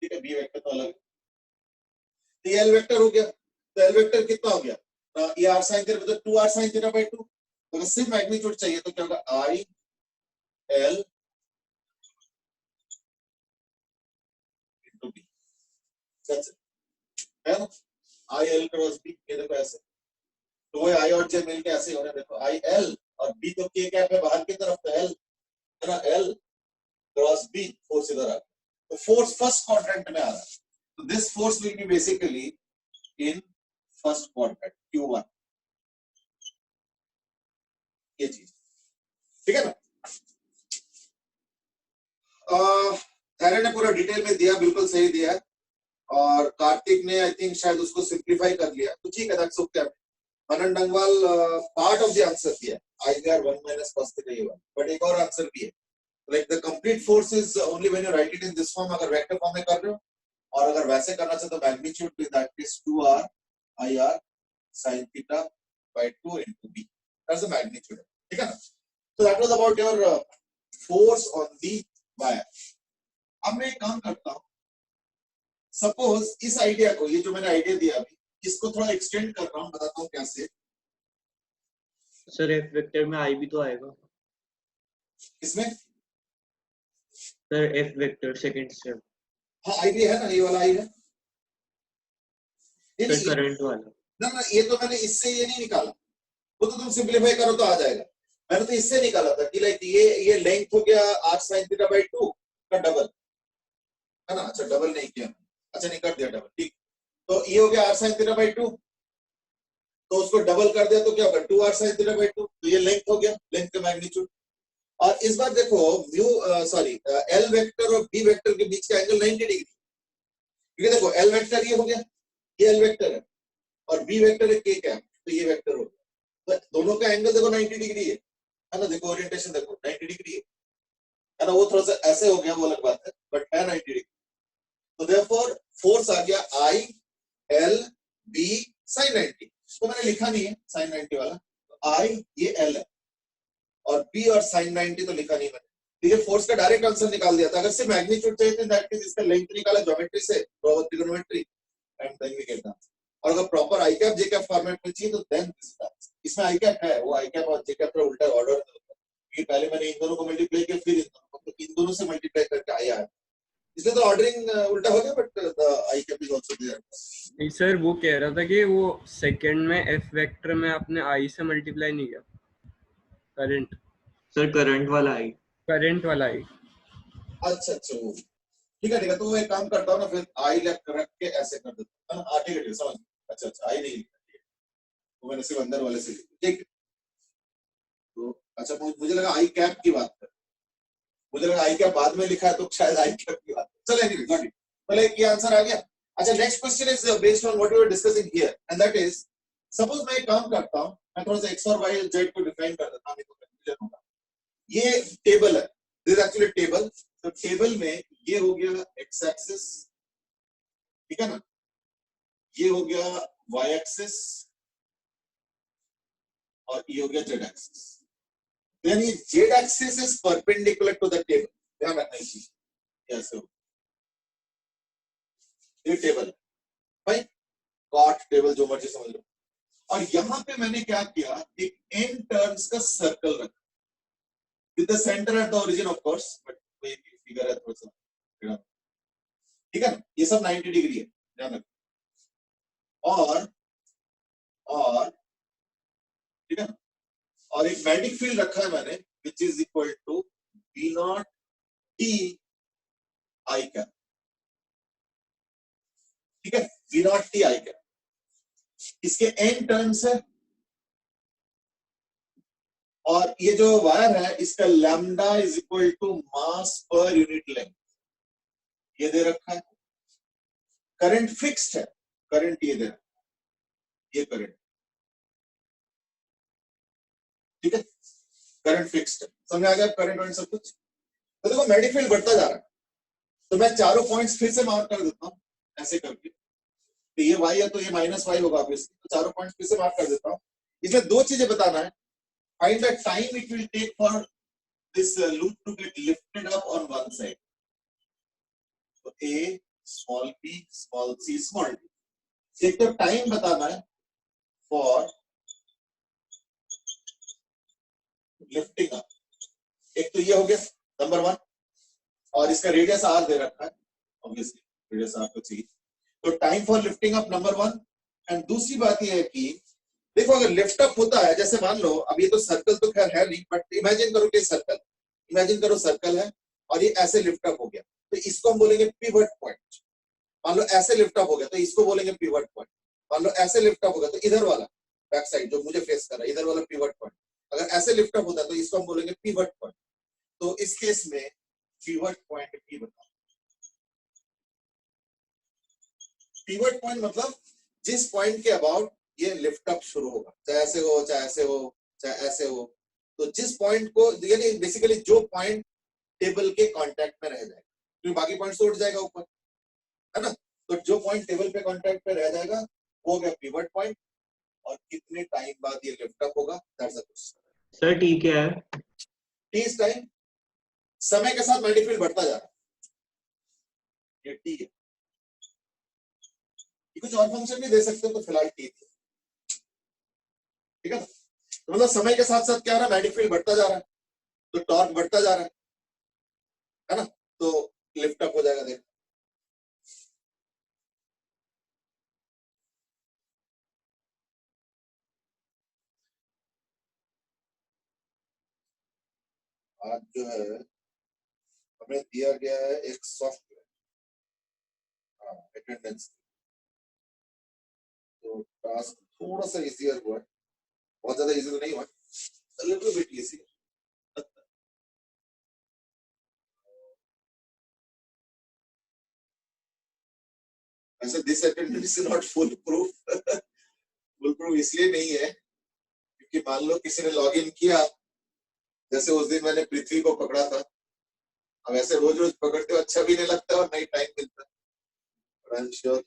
ठीक है, B वेक्टर तो अलग है, तो ये L वेक्टर हो गया, तो L वेक्टर कितना हो गया, ये r sin थीटा मतलब 2r sin थीटा बाई 2, तो अगर सिर्फ मैग्नीट्यूड चाहिए तो क्या होगा I L into B, सच है ना, I L क्रॉस B, ये देखो ऐसे, तो वो I और J मिलके ऐसे हो रहे हैं, देखो I L और B तो K कैप है बाहर की तरफ, तो L, है ना, L क्रॉस B, फोर्स इधर आ गया, तो फोर्स फर्स्ट क्वाड्रेंट में आ रहा है, तो this force will be basically in first quadrant Q1, ये चीज, ठीक है ना। धैर्य ने पूरा डिटेल में दिया, बिल्कुल सही दिया है, और कार्तिक ने आई थिंक शायद उसको सिंप्लीफाई कर लिया, तो ठीक है, that's okay. Manan Dangwal part of the answer दिया है, IR 1 minus cos theta A1, but एक और आंसर भी है, like the complete force is only when you right it in this form, अगर वेक्टर फॉर्म में कर रहे हो, और अगर वैसे करना चाहे तो magnitude in that is 2r IR sin theta by 2 into B, that's the magnitude, ठीक है ना। So that was about your force on the wire. अब मैं एक काम करता हूं, सपोज इस आइडिया को, ये जो मैंने आइडिया दिया अभी, इसको थोड़ा एक्सटेंड कर रहा हूं, बताता हूं कैसे। सर F वेक्टर में I भी तो आएगा, इसमें sir F vector second step हाँ आई भी है ना, ये वाला आई है। नहीं सर नहीं करंट वाला ना, ये तो मैंने इससे ये नहीं निकाला, वो तो तुम सिंपलीफाई करो तो आ जाएगा। मैंने तो इससे निकाला था कि लाइक ये लेंथ हो गया r sin थीटा बाई 2 का डबल, है ना। अच्छा डबल नहीं किया, अच्छा नहीं कर दिया डबल, ठीक। तो ये हो गया r sin थीटा बाई 2, तो उसको डबल कर दिया तो क्या होगा 2r sin थीटा बाई 2, तो ये लेंथ हो गया, लेंथ का मैग्नीट्यूड। और इस बार देखो एल वेक्टर और बी वेक्टर के बीच का एंगल 90 डिग्री, क्योंकि देखो एल वेक्टर ये हो गया, ये एल वेक्टर है, और बी वेक्टर है के क्या, तो ये वेक्टर हो गया, तो दोनों का एंगल देखो 90 डिग्री है ना। देखो ओरिएंटेशन देखो 90 डिग्री है ना। वो थोड़ा सा ऐसे हो गया वो अलग बात है, बट है 90 डिग्री। तो देयरफॉर फोर्स आ गया आई एल बी साइन 90, तो मैंने लिखा नहीं है साइन 90 वाला, तो आई ये एल है और बी और साइन 90 तो लिखा नहीं मैंने। ठीक है, फोर्स का डायरेक्ट आंसर निकाल दिया था। अगर सिर्फ मैग्नीट्यूड चाहिए तो दैट मींस इसका लेंथ निकाला ज्योमेट्री से, trigonometry, and then we get the answer. और अगर proper I cap J cap format में चाहिए तो देन दिस इज आंसर। इसमें आई कैप है, वो आई कैप और जे कैप का उल्टा ऑर्डर में होता है, क्योंकि पहले मैंने इन दोनों को मल्टीप्लाई किया फिर इन दोनों को, तो इन दोनों से मल्टीप्लाई करके आया है, इसलिए तो ऑर्डरिंग उल्टा हो गया, but the I cap is also there. नहीं सर, वो कह रहा था कि वो सेकंड में एफ वेक्टर में आपने आई से मल्टीप्लाई नहीं किया, करंट, सर करंट वाला आई, करंट वाला आई। अच्छा अच्छा वो ठीक है, तो वो एक काम करता हूँ ना, फिर आई लेफ्ट रख के ऐसे कर देता हूँ, हाँ ठीक है समझ। अच्छा अच्छा आई नहीं लिखा, तो मैंने सिर्फ अंदर वाले से लिखा, ठीक है। तो अच्छा मुझे लगा आई कैप की बात कर, मुझे लगा आई कैप बाद में लिखा है तो शायद आई कैप की बात। चलो एनीवे गॉट इट, पहले ये आंसर आ गया। अच्छा next question is based on what we were discussing here, and that is suppose मैं एक काम करता हूँ, मैं थोड़ा सा एक्स और वाई जेड को डिफाइन कर देता हूँ, नहीं तो कंफ्यूजन होगा। ये टेबल है, दिस इज एक्चुअली टेबल। तो टेबल में ये हो गया एक्स एक्सिस, ठीक है ना, ये हो गया वाई एक्सिस, और ये हो गया जेड एक्सिस। देन ये Z axis is perpendicular to the table, ध्यान रखना इस चीज, ऐसे हो ये टेबल भाई, कॉट टेबल जो मर्जी समझ लो। और यहां पे मैंने क्या किया, एक n टर्न्स का सर्कल रखा with the centre at the origin of course, but कोई फिगर है थोड़ा सा, ठीक है ना। ये सब 90 डिग्री है, ध्यान रखना। और ठीक है ना, और एक मैग्नेटिक फील्ड रखा है मैंने which is equal to B naught T I cap, ठीक है, B naught T I cap. इसके n टर्न्स है, और ये जो वायर है इसका lambda is equal to mass per unit length, ये दे रखा है। करंट फिक्स्ड है, करंट ये दे रखा है, ये करंट, ठीक है, करंट फिक्स्ड है। समझ आ गया करंट और सब कुछ। तो देखो मैग्नेटिक फील्ड बढ़ता जा रहा है, तो मैं चारों पॉइंट्स फिर से मार्क कर देता हूँ ऐसे करके। तो ये y है तो ये माइनस वाई होगा ऑब्वियसली, तो चारों पॉइंट्स फिर से मार्क कर देता हूँ। इसमें दो चीजें बताना है, find the time it will take for this loop to get lifted up on one side. तो a small p small c small d, एक तो टाइम बताना है फॉर लिफ्टिंग अप, एक तो ये हो गया नंबर 1, और इसका रेडियस r दे रखा है, ऑब्वियसली रेडियस r को चाहिए, तो time for lifting up number 1। And दूसरी बात ये है कि देखो अगर लिफ्ट अप होता है, जैसे मान लो अब ये तो सर्कल तो खैर है नहीं, बट इमेजिन करो कि सर्कल, इमेजिन करो सर्कल है और ये ऐसे लिफ्ट अप हो गया, तो इसको हम बोलेंगे पिवट पॉइंट। मान लो ऐसे लिफ्ट अप हो गया तो इसको बोलेंगे पिवट पॉइंट। मान लो ऐसे लिफ्ट अप हो गया तो इधर वाला बैक साइड जो मुझे फेस कर रहा है, इधर वाला पिवट पॉइंट। अगर ऐसे लिफ्ट अप होता है तो इसको हम बोलेंगे पिवट पॉइंट। तो इस केस में पिवट पॉइंट की बताओ, पिवट पॉइंट मतलब जिस पॉइंट के अबाउट ये लिफ्ट अप शुरू होगा, चाहे ऐसे हो चाहे ऐसे हो चाहे ऐसे हो, तो जिस पॉइंट को यानी बेसिकली जो पॉइंट टेबल के कांटेक्ट में रह जाएगा, क्योंकि बाकी पॉइंट तो उठ जाएगा ऊपर, है ना। तो जो पॉइंट टेबल पे कांटेक्ट पे रह जाएगा वो हो गया पिवट पॉइंट, और कितने टाइम बाद ये लिफ्ट अप होगा, that's the question. Sir T क्या है? टी इज टाइम, समय के साथ मैग्नेटिक फील्ड बढ़ता जा रहा है, ये टी है। कुछ और फंक्शन भी दे सकते हो, तो फिलहाल टी थी, ठीक है ना। तो मतलब समय के साथ साथ क्या हो रहा है, मैग्नेटिक फील्ड बढ़ता जा रहा है, तो टॉर्क बढ़ता जा रहा है ना, तो लिफ्ट अप हो जाएगा। देख आज जो है हमें दिया गया है एक सॉफ्टवेयर, अटेंडेंस, तो टास्क थोड़ा सा इजियर हुआ है, बहुत ज्यादा इजी तो नहीं हुआ, लिटिल बिट इजी। ऐसे this attendance is not full proof. Full proof इसलिए नहीं है क्योंकि मान लो किसी ने लॉग इन किया, जैसे उस दिन मैंने पृथ्वी को पकड़ा था, अब ऐसे रोज रोज पकड़ते हो अच्छा भी नहीं लगता और नहीं टाइम मिलता, आई एम श्योर।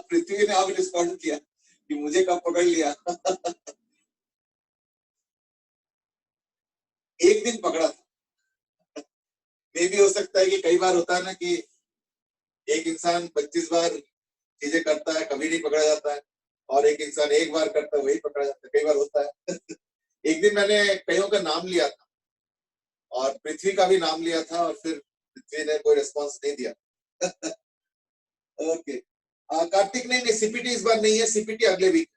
पृथ्वी ने अब रिस्पॉन्ड किया कि मुझे कब पकड़ लिया। एक दिन पकड़ा था, मे भी हो सकता है कि कई बार होता है ना कि एक इंसान 25 बार चीजें करता है, कभी नहीं पकड़ा जाता है, और एक इंसान एक बार करता है, वही पकड़ा जाता है, कई बार होता है। एक दिन मैंने कईयों का नाम लिया था और पृथ्वी का भी नाम लिया था और फिर पृथ्वी ने कोई रिस्पॉन्स नहीं दिया। ओके कार्तिक, नहीं सीपीटी इस बार नहीं है, सीपीटी अगले वीक।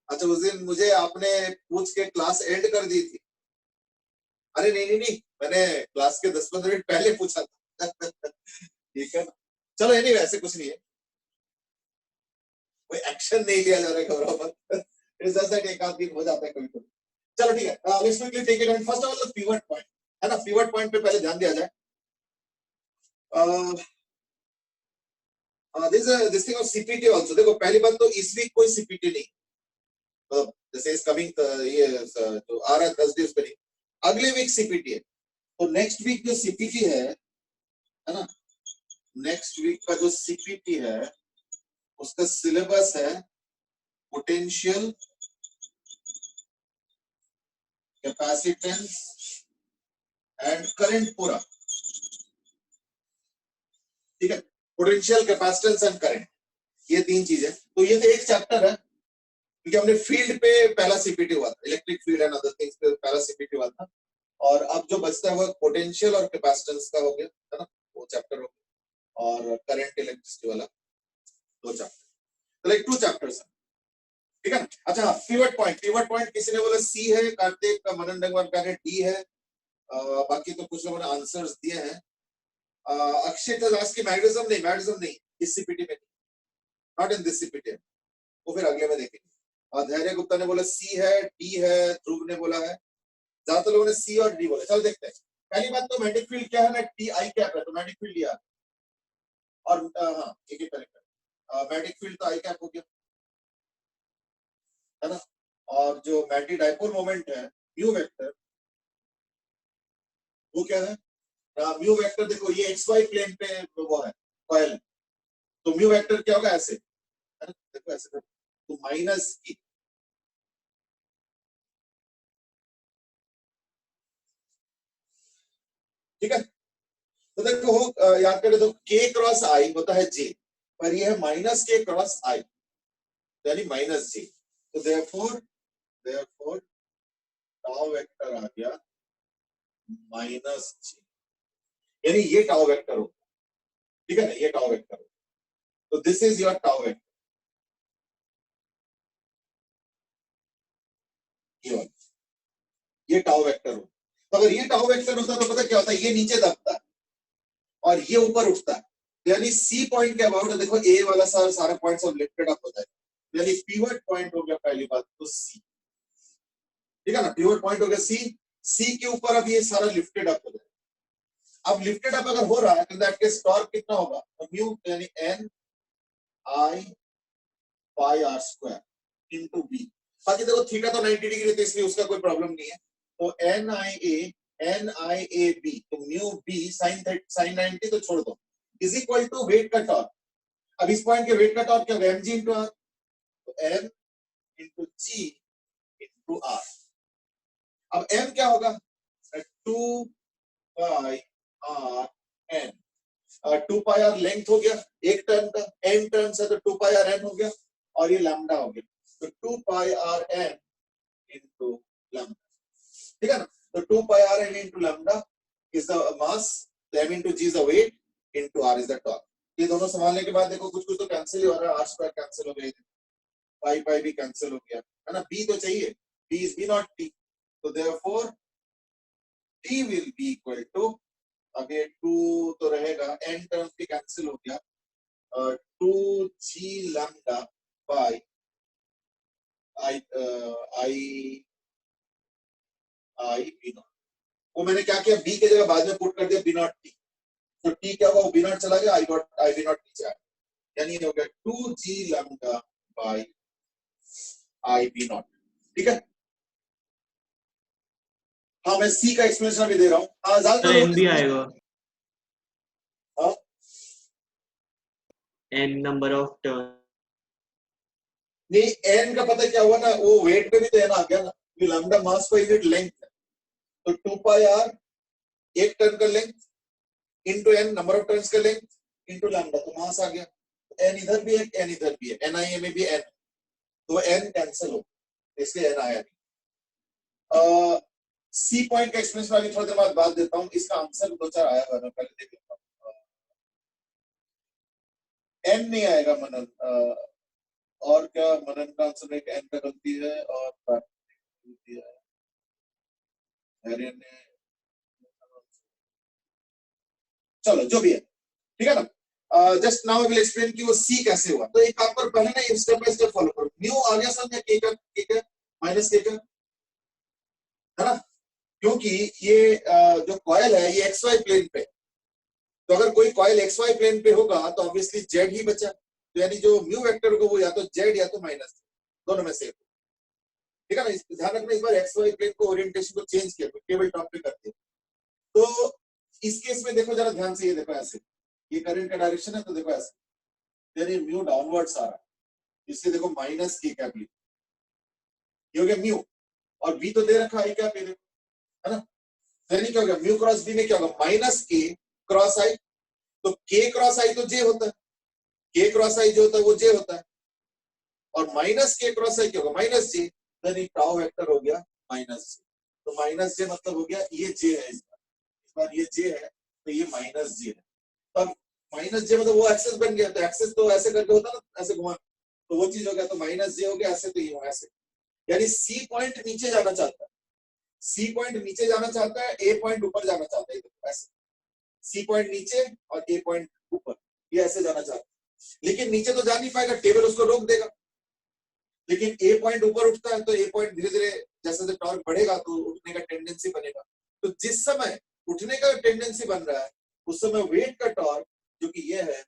अच्छा, उस दिन मुझे आपने पूछ के क्लास एंड कर दी थी। अरे नहीं नहीं नहीं, मैंने क्लास के 10-15 मिनट पहले पूछा था। ठीक है ना, चलो एनीवे ऐसे कुछ नहीं है, कोई एक्शन नहीं लिया जा रहा है, घबराओ मत। इट्स जस्ट दैट एक आध दिन हो जाता है कभी कभी। चलो ठीक है, let's quickly take it and first of all the pivot point, है ना, पिवट पॉइंट पे पहले ध्यान दिया जाए। This thing of CPT also, देखो पहली बात तो इस वीक कोई सीपीटी नहीं, जैसे इस कमिंग ये जो आ रहा है थर्सडे उस पे नहीं, अगले वीक सीपीटी है। तो नेक्स्ट वीक जो सीपीटी है ना, नेक्स्ट वीक का जो सीपीटी है उसका सिलेबस है पोटेंशियल, कैपेसिटेंस एंड करंट पूरा। ठीक है, पोटेंशियल, कैपेसिटेंस एंड करंट, ये तीन चीजें। तो ये तो एक चैप्टर है, क्योंकि हमने फील्ड पे पहला सीपीटी हुआ था, electric field and other things पे पहला सीपीटी हुआ था, और अब जो बचता है वो पोटेंशियल और कैपेसिटेंस का हो गया, है ना, वो चैप्टर हो गया, और करंट इलेक्ट्रिसिटी वाला दो चैप्टर, तो लाइक 2 चैप्टर्स है, ठीक है ना। अच्छा, पिवट पॉइंट किसी ने बोला सी है, कार्तिक का, मनन डंगवार का है डी है, बाकी तो कुछ लोगों ने आंसर्स दिए हैं। अक्षय दास की मैग्नेटिज्म नहीं, इस सीपीटी में, नॉट इन दिस सीपीटी, वो फिर अगले में देखेंगे। धैर्य गुप्ता ने बोला सी है, डी है, ध्रुव ने बोला है, ज्यादातर लोगों ने सी और डी बोला। चलो देखते हैं। पहली बात तो मैग्नेटिक फील्ड क्या है ना, टी आई कैप है, तो मैग्नेटिक फील्ड लिया, और हाँ एक ही करेक्ट है, मैग्नेटिक फील्ड तो आई कैप हो गया, है ना। और जो मैग्नेटिक डाइपोल मोमेंट है म्यू वेक्टर, वो क्या है, म्यू वेक्टर देखो ये एक्स वाई प्लेन पे वो है कॉइल, तो म्यू वेक्टर क्या होगा, ऐसे, है ना, देखो ऐसे, तो माइनस की, ठीक है। तो देखो याद करें तो k क्रॉस आई होता है j, पर ये है माइनस k क्रॉस आई, यानी माइनस j, तो देयरफॉर टाउ वेक्टर आ गया माइनस j, यानी ये टाउ वेक्टर हो, ठीक है ना, ये टाउ वेक्टर हो, तो this is your tau vector, ये टाउ वेक्टर हो। तो अगर ये टाउ वेक्टर होता तो पता क्या होता है, ये नीचे दबता है और ये ऊपर उठता है, यानी सी पॉइंट के अबाउट देखो ए वाला सारा पॉइंट सब लिफ्टेड अप होता है, यानी पिवट पॉइंट हो गया पहली बात तो सी, ठीक है ना, पिवट पॉइंट हो गया सी के ऊपर अब ये सारा लिफ्टेड अप हो जाए। अब लिफ्टेड अप अगर हो रहा है तो दैट केस टॉर्क कितना होगा, म्यू यानी n i pi r square into b, बाकी देखो थीटा तो 90 डिग्री है इसलिए उसका कोई प्रॉब्लम नहीं है, तो एन आई ए बी, तो म्यू बी साइन 90 तो छोड़ दो, इज इक्वल टू वेट का टॉर्क। अब इस पॉइंट के वेट का टॉर्क क्या होगा, एम जी इंटू आर, तो M into G into R. अब एम क्या होगा, 2 pi R N, 2 pi R length हो गया एक टर्म का, एन टर्म्स है तो 2 पाई आर एन हो गया, और ये लैम्डा हो गया, तो 2 pi R N into lambda, ठीक है ना। तो 2 pi R N into lambda is the mass, m into G is the weight into R is the torque. ये दोनों संभालने के बाद देखो कुछ कुछ तो कैंसिल ही हो रहा है, आर स्क्वायर कैंसिल हो गया, पाई पाई भी कैंसिल हो गया, है ना, b तो चाहिए, b is b naught t, तो therefore t will be equal to, अब ये 2 तो रहेगा, n टर्म भी कैंसिल हो गया, 2g lambda by i b naught, वो मैंने क्या किया, b के जगह बाद में पुट कर दिया b नॉट t, तो t क्या हुआ, वो b नॉट चला गया, आई बी नॉट नीचे आया, यानी हो गया 2g lambda by i b naught, ठीक है। हाँ मैं c का एक्सप्लेनेशन भी दे रहा हूँ, हाँ ज्यादा एन भी आएगा, हाँ एन नंबर ऑफ टर्न, नहीं n का पता क्या हुआ ना, वो वेट पे भी तो n आ गया ना, ये लैम्डा मास पर यूनिट लेंथ है, तो 2 पाई आर एक टर्न का length into n number of turns का लेंथ इनटू लैम्डा, तो मास आ गया, n इधर भी है n इधर भी है, NIA में भी n, तो n कैंसिल हो, इसलिए n आया नहीं। सी पॉइंट का एक्सप्लेनेशन अभी थोड़ी देर बाद देता हूँ, इसका आंसर 2-4 आया हुआ है, पहले देख लेता हूँ। n नहीं आएगा मनन, और क्या मनन का आंसर में n का गलती है और गलती है, चलो जो भी है, ठीक है ना। Just now I will explain कि वो सी कैसे हुआ, तो एक आप पर पहले ना स्टेप बाय स्टेप फॉलो करो। म्यू आ गया समझ, के का ठीक है, माइनस के का, है ना, क्योंकि ये जो कॉइल है ये एक्स वाई प्लेन पे, तो अगर कोई कॉइल एक्स वाई प्लेन पे होगा तो ऑब्वियसली जेड ही बचा, तो यानी जो म्यू वेक्टर को वो या तो जेड या तो माइनस, दोनों में से, ठीक है ना। ध्यान रखना इस बार एक्स वाई प्लेन को ओरिएंटेशन को चेंज किया, तो टेबल टॉप पे करते हैं, तो इस केस में देखो जरा ध्यान से, ये देखो ऐसे, ये करंट का डायरेक्शन है, तो देखो ऐसे, यानी म्यू डाउनवर्ड्स आ रहा है, इसलिए देखो माइनस के कैप, ये हो गया म्यू, और बी तो दे रखा आई कैप, है ना, यानी क्या हो गया, म्यू क्रॉस बी में क्या होगा, माइनस के क्रॉस आई, तो k क्रॉस i तो j होता है, k क्रॉस i जो होता है वो j होता है, और माइनस k क्रॉस i क्या होगा, माइनस j, देन ये टाउ वेक्टर हो गया माइनस j। तो माइनस j मतलब हो गया ये j है, इस बार ये j है तो ये माइनस j है। तब माइनस j मतलब वो एक्सेस बन गया, तो एक्सेस तो ऐसे करके होता ना, ऐसे घुमा, तो वो चीज हो गया, तो माइनस j हो गया, ऐसे तो ये ऐसे, यानी सी पॉइंट नीचे जाना चाहता है, सी पॉइंट नीचे जाना चाहता है, ए पॉइंट ऊपर जाना चाहता है, ऐसे सी पॉइंट नीचे और ए पॉइंट ऊपर, ये ऐसे जाना चाहता है। लेकिन नीचे तो जा नहीं पाएगा, टेबल उसको रोक देगा, लेकिन ए पॉइंट ऊपर उठता है तो ए पॉइंट धीरे धीरे जैसे जैसे टॉर्क बढ़ेगा तो उठने का टेंडेंसी बनेगा। तो जिस समय उठने का टेंडेंसी बन रहा है उस समय वेट का टॉर्क जो कि ये है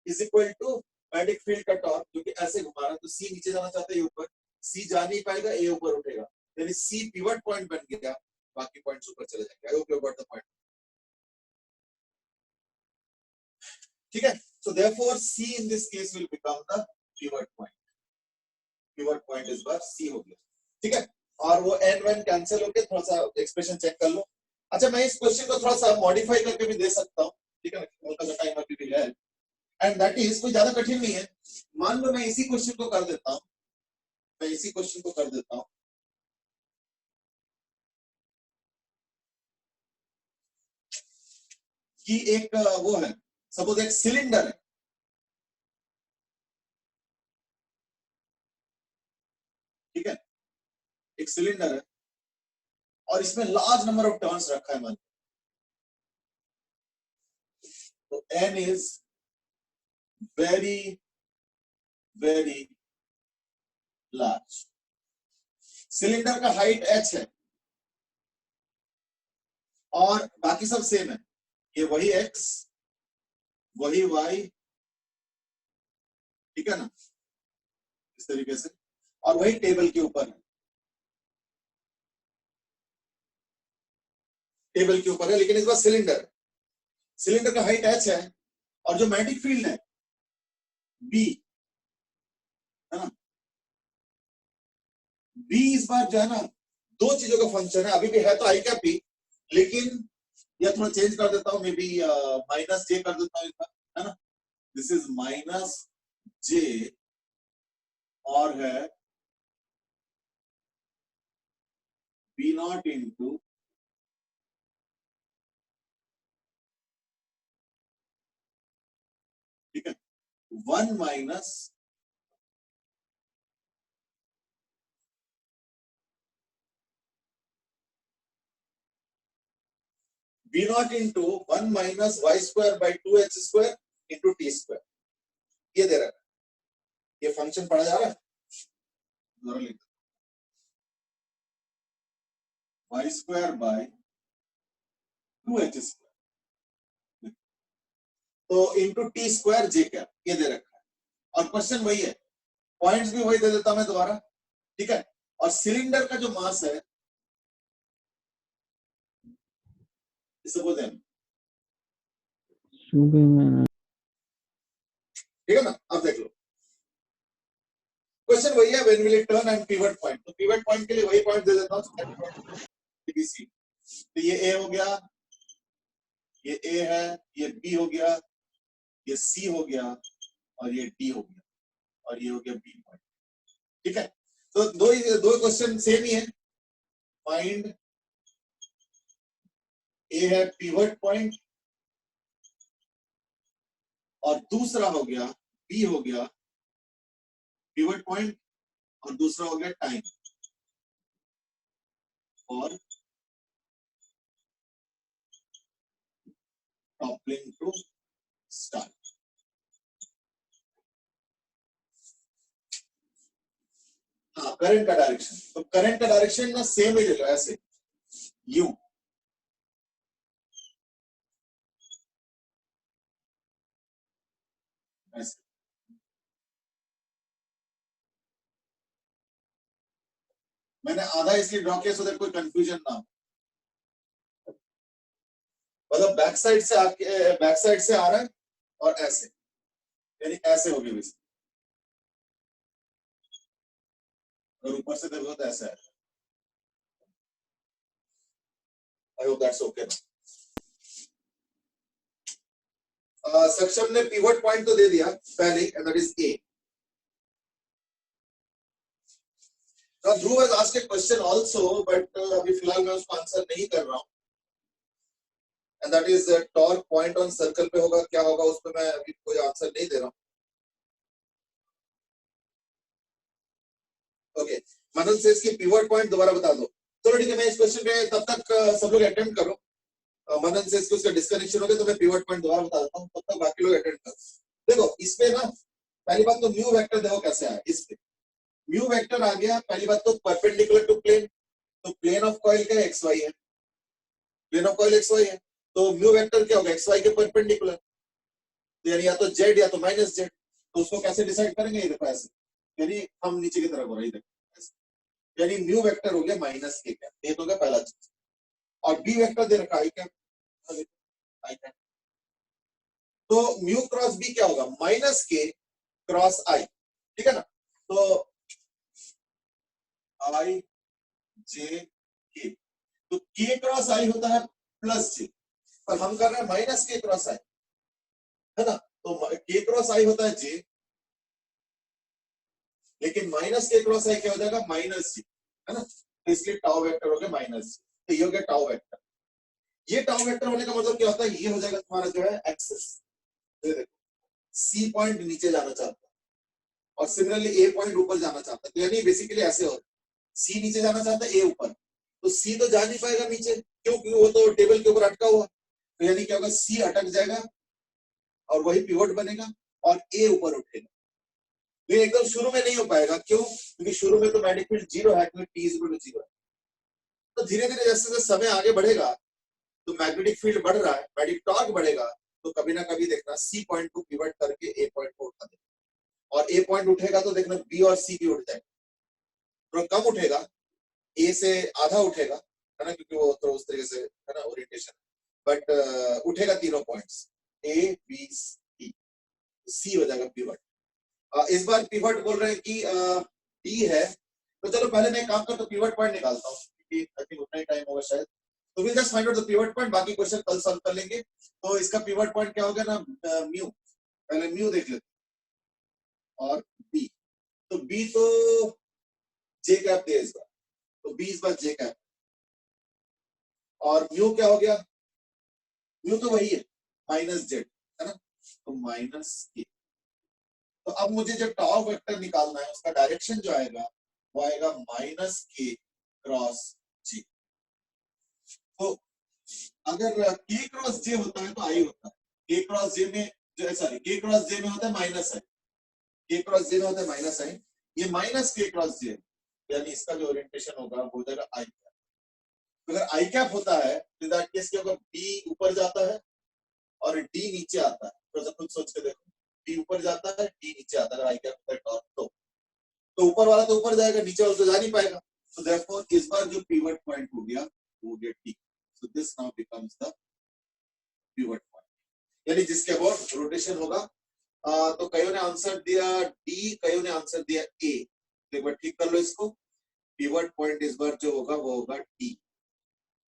is equal to magnetic field का टॉर्क जो कि ऐसे घुमा रहा है, तो सी नीचे जाना चाहता है, ये ऊपर, सी जा नहीं पाएगा, ए ऊपर उठेगा, यानी सी पिवट पॉइंट बन गया, बाकी पॉइंट्स ऊपर चले जाएंगे। I hope you got the point. ठीक है, so therefore c in this case will become the pivot point, pivot point इस बार सी हो गया। ठीक है, और वो एन वन कैंसिल होके थोड़ा सा एक्सप्रेशन चेक कर लो। अच्छा, मैं इस क्वेश्चन को थोड़ा सा मॉडिफाई करके भी दे सकता हूँ, ठीक है ना, हल्का सा टाइम अभी भी है, एंड दैट इज कोई ज्यादा कठिन नहीं है। मान लो मैं इसी क्वेश्चन को कर देता हूँ, मैं इसी क्वेश्चन को कर देता हूँ कि एक वो है, सपोज एक सिलेंडर है, ठीक है, एक सिलेंडर है और इसमें लार्ज नंबर ऑफ टर्न्स रखा है, मान, तो n is very very large, cylinder का हाइट h है और बाकी सब सेम है, ये वही x वही y, ठीक है ना, इस तरीके से, और वही टेबल के ऊपर है, टेबल के ऊपर है, लेकिन इस बार सिलेंडर, सिलेंडर का हाइट h है और जो मैग्नेटिक फील्ड है b, है ना, b इस बार जो है ना दो चीजों का फंक्शन है, अभी भी है तो आई कैप p, लेकिन या थोड़ा चेंज कर देता हूं, मे बी माइनस j कर देता हूं इस बार, है ना, दिस इज माइनस j और है b नॉट इंटू ठीक है 1 minus b naught into 1 minus y square by 2h square into t square, ये दे रहा है, ये फंक्शन पढ़ा जा रहा है, जरा लिख दो, y square by 2h square तो into t square j cap, ये दे रखा है, और क्वेश्चन वही है, पॉइंट्स भी वही दे देता हूं मैं दोबारा, ठीक है, और सिलेंडर का जो मास है सपोज m, ठीक है ना, अब देख लो क्वेश्चन वही है, when will it turn and pivot point, तो पिवट पॉइंट के लिए वही पॉइंट दे देता हूं, सी, तो ये ए हो गया, ये ए है, ये बी हो गया, ये सी हो गया और ये डी हो गया और ये हो गया बी पॉइंट, ठीक है, तो दो क्वेश्चन सेम ही है, फाइंड ए है पिवट पॉइंट और दूसरा हो गया बी हो गया पिवट पॉइंट और दूसरा हो गया टाइम और टॉपलिंग टू स्टार्ट। हाँ, करंट का डायरेक्शन, तो करंट का डायरेक्शन ना सेम ही ले लो, ऐसे यू, ऐसे मैंने आधा इसलिए ड्रॉ किया सो दैट कोई कंफ्यूजन ना हो, मतलब बैक साइड से आके बैक साइड से आ रहा है और ऐसे, यानी ऐसे हो गया वैसे, और ऊपर से देखो तो ऐसा है। I hope that's okay. सक्षम ने पिवट पॉइंट तो दे दिया पहले, and that is a. Now Dhruv has asked a question also, but अभी फिलहाल मैं उसको आंसर नहीं कर रहा हूँ. And that is torque point on circle पे होगा, क्या होगा उस पे मैं अभी कोई आंसर नहीं दे रहा हूँ. ओके, मनन से इसकी पिवट पॉइंट दोबारा बता दो. चलो ठीक है, मैं इस क्वेश्चन पे तब तक सब लोग अटेम्प्ट करो. मनन से इसको उसका डिस्कनेक्शन हो गया तो मैं पिवट पॉइंट दोबारा बता देता हूँ, तब तक बाकी लोग अटेम्प्ट करो. देखो इसपे ना पहली बात तो म्यू वेक्टर देखो कैसे आया. इस पे म्यू वेक्टर आ गया. पहली बात तो परपेंडिकुलर टू प्लेन, तो प्लेन ऑफ कॉइल क्या एक्स वाई है, plane of coil x y है, तो म्यू वेक्टर क्या होगा एक्स वाई के परपेंडिकुलर, तो यानी या तो जेड या तो माइनस जेड. तो उसको कैसे डिसाइड करेंगे, ये देखो ऐसे, यानी हम नीचे की तरफ हो रहा है, यानी म्यू वेक्टर हो गया माइनस के क्या, ये तो हो गया पहला चीज. और बी वेक्टर दे रखा आई क्या, आई क्या, तो म्यू क्रॉस बी क्या होगा माइनस के क्रॉस आई. ठीक है ना, तो आई जे के, तो के क्रॉस आई होता है प्लस जे, पर हम कर रहे हैं माइनस के क्रॉस आई, है ना. तो के क्रॉस आई होता है जे, लेकिन माइनस के क्रॉस आई क्या हो जाएगा माइनस जी, है ना. तो इसलिए टाउ वेक्टर हो गया माइनस जी. तो ये हो गया टाउ वेक्टर. ये टाउ वेक्टर होने का मतलब क्या होता है, ये हो जाएगा तुम्हारा जो है एक्सेस. देखो सी पॉइंट नीचे जाना चाहता है और सिमिलरली ए पॉइंट ऊपर जाना चाहता है, तो यानी बेसिकली ऐसे हो, सी नीचे जाना चाहता है ए ऊपर, तो सी तो जा नहीं पाएगा नीचे, क्यों, क्योंकि वो तो टेबल के ऊपर अटका हुआ. तो यानी क्या होगा, सी अटक जाएगा और वही पिवट बनेगा और ए ऊपर उठेगा. ये एकदम शुरू में नहीं हो पाएगा, क्यों, क्योंकि शुरू में तो मैग्नेटिक फील्ड 0 है, क्योंकि टी इज इक्वल टू 0 है. तो धीरे धीरे जैसे जैसे समय आगे बढ़ेगा तो मैग्नेटिक फील्ड बढ़ रहा है, मैग्नेटिक टॉर्क बढ़ेगा, तो कभी ना कभी देखना सी पॉइंट को पिवट करके ए पॉइंट को उठा देगा. और ए पॉइंट उठेगा तो देखना बी और सी भी उठ जाएगा. थोड़ा कम उठेगा, ए से आधा उठेगा, है ना, क्योंकि वो तो उस तरीके से है ना ओरिएंटेशन, बट उठेगा तीनों पॉइंट्स ए बी सी, सी हो जाएगा पिवट. इस बार पिवट बोल रहे हैं कि डी है, तो चलो पहले मैं काम करता हूँ पिवट पॉइंट निकालता हूँ, क्योंकि आई थिंक उतना ही टाइम होगा शायद. तो will just find out the pivot point, बाकी क्वेश्चन कल सॉल्व कर लेंगे. तो इसका पिवट पॉइंट क्या हो गया ना, म्यू. पहले म्यू देख लेते और बी, तो बी तो जे कैप दिया इस बार, तो बी इस बार जे कैप. और म्यू क्या हो गया, म्यू तो वही है माइनस जेड, है ना, तो माइनस के. तो अब मुझे जो टॉर्क वेक्टर निकालना है उसका डायरेक्शन जो आएगा वो आएगा माइनस के क्रॉस जे. तो अगर के क्रॉस जे होता है तो आई होता है, के क्रॉस जे में जो सॉरी के क्रॉस जे में होता है माइनस आई, के क्रॉस जे में होता है माइनस आई. ये माइनस के क्रॉस जे, यानी इसका जो ओरिएंटेशन होगा वो हो जाएगा आई कैप. अगर आई कैप होता है तो दैट केस क्या होगा, बी ऊपर जाता है और डी नीचे आता है. तो खुद सोच के देखो, बी ऊपर जाता है डी नीचे आता है, अगर आई कैप होता है टॉर्क तो ऊपर वाला तो ऊपर जाएगा, नीचे वाला तो जा नहीं पाएगा. सो देयरफॉर इस बार जो पिवट पॉइंट हो गया वो get d. So this now becomes the pivot point, यानी जिसके अबाउट रोटेशन होगा. तो कईयों ने आंसर दिया डी, कईयों ने आंसर दिया ए. एक बार ठीक कर लो इसको. पिवट पॉइंट इस बार जो होगा वो होगा डी.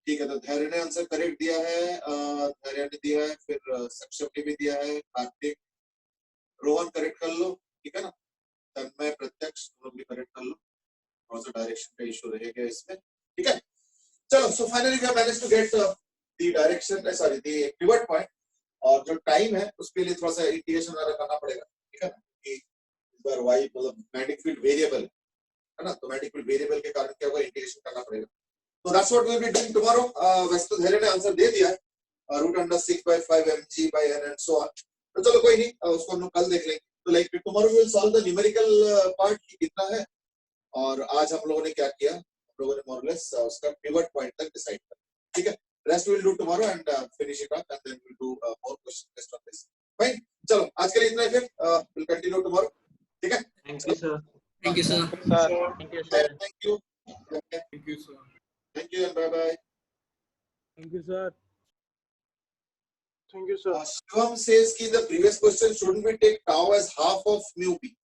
ठीक है, तो धैर्य ने आंसर करेक्ट दिया है, धैर्य ने दिया है, फिर सक्षम ने भी दिया है, कार्तिक, रोहन करेक्ट कर लो. ठीक है ना, तन्मय, प्रत्यक्ष तुम लोग भी करेक्ट कर लो, थोड़ा सा डायरेक्शन का इशू रहेगा इसमें. ठीक है, चलो. So finally we have managed to get the direction, sorry the pivot point. और जो टाइम है उसके लिए थोड़ा सा इंटीग्रेशन वगैरह करना पड़ेगा. ठीक है ना, कि इस बार वाई मतलब मैग्नेटिक फील्ड वेरिएबल है ना, तो मैग्नेटिक फील्ड वेरिएबल के कारण क्या होगा, इंटीग्रेशन करना पड़ेगा. तो that's what we will be doing tomorrow. वैसे तो धैर्य ने आंसर दे दिया है, √6/5 mg by n and so on. तो चलो कोई नहीं, उसको हम लोग कल देख लेंगे. तो like tomorrow we will solve the numerical part की कितना है, और आज हम लोगों ने क्या किया, हम लोगों ने मोर और लेस उसका पिवट पॉइंट तक डिसाइड कर. ठीक है, rest we'll do tomorrow and finish it up, and then we'll do more questions based on this. Fine, चलो आज के लिए इतना ही, फिर we'll continue tomorrow. ठीक है, Thank you, sir. Thank you, sir. Thank you, sir. thank you. Okay. Thank you, sir. Thank you and bye bye. Thank you, sir. Thank you, sir. Shivam says कि the previous question shouldn't we take tau as half of mu p?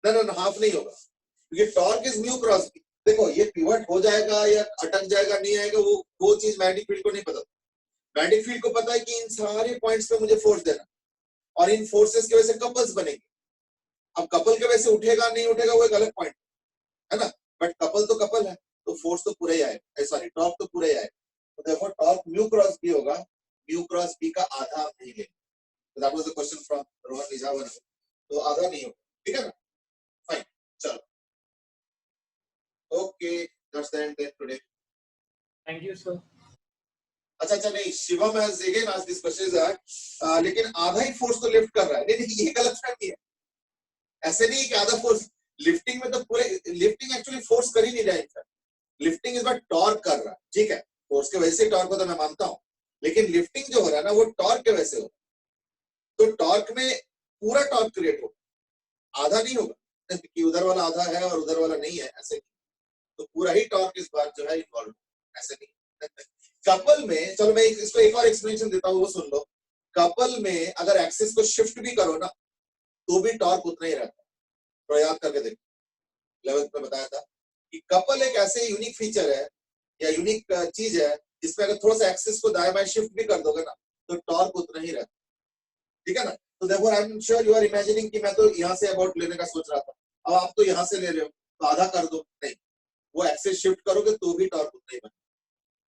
No, half नहीं होगा, क्योंकि torque is mu cross p. देखो ये pivot हो जाएगा या अटक जाएगा नहीं आएगा, वो चीज मैग्नेटिक फील्ड को नहीं पता. मैग्नेटिक फील्ड को पता है कि इन सारे पॉइंट्स पे मुझे फोर्स देना, और इन फोर्सेस की वजह से कपल्स बनेंगे। अब कपल के वजह से उठेगा नहीं उठेगा वो एक अलग पॉइंट है ना, बट कपल तो कपल है, तो फोर्स तो पूरा ही आएगा, सॉरी टॉर्क तो पूरा ही आएगा। तो देखो टॉर्क म्यू क्रॉस बी होगा, म्यू क्रॉस बी का आधा आप नहीं लेंगे। तो that was the question from Rohan Nijawan, तो आधा नहीं होगा, ठीक है ना, फाइन, चलो okay, that's the end today. Thank you sir. अच्छा नहीं, Shivam has again asked this question that लेकिन आधा ही फोर्स तो लिफ्ट कर रहा है। नहीं ये गलत फहमी है, ऐसे नहीं कि आधा फोर्स लिफ्टिंग में, तो पूरे लिफ्टिंग एक्चुअली फोर्स कर ही नहीं रहा है, लिफ्टिंग इस बार टॉर्क कर रहा है, ठीक है, फोर्स के वजह से टॉर्क होता है मैं मानता हूं, लेकिन लिफ्टिंग जो हो रहा है ना वो टॉर्क के वजह से हो रहा है। तो टॉर्क में पूरा टॉर्क क्रिएट होगा, आधा नहीं होगा कि उधर वाला आधा है और उधर वाला नहीं है, ऐसे नहीं, तो पूरा ही टॉर्क इस बार जो है इन्वॉल्व, ऐसे नहीं। कपल में, चलो मैं इसको एक और एक्सप्लेनेशन देता हूँ, वो सुन लो। कपल में अगर एक्सिस को शिफ्ट भी करो ना तो भी टॉर्क उतना ही रहता है, तो याद करके देखो 11th में बताया था कि कपल एक ऐसे यूनिक फीचर है या यूनिक चीज है जिसमें अगर थोड़ा सा एक्सिस को दाएं बाएं शिफ्ट भी कर दोगे ना तो टॉर्क उतना ही रहता है, ठीक है ना। तो देखो I am sure you are imagining कि मैं तो यहाँ से अबाउट लेने का सोच रहा था, अब आप तो यहाँ से ले रहे हो, तो आधा कर दो, नहीं, वो एक्सिस शिफ्ट करोगे तो भी टॉर्क उतना ही बनेगा।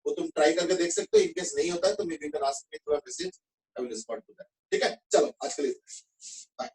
वो तुम ट्राई करके देख सकते हो, इनकेस नहीं होता है तो maybe can ask me through a message, I will respond to that, ठीक है। चलो आज के लिए बाय।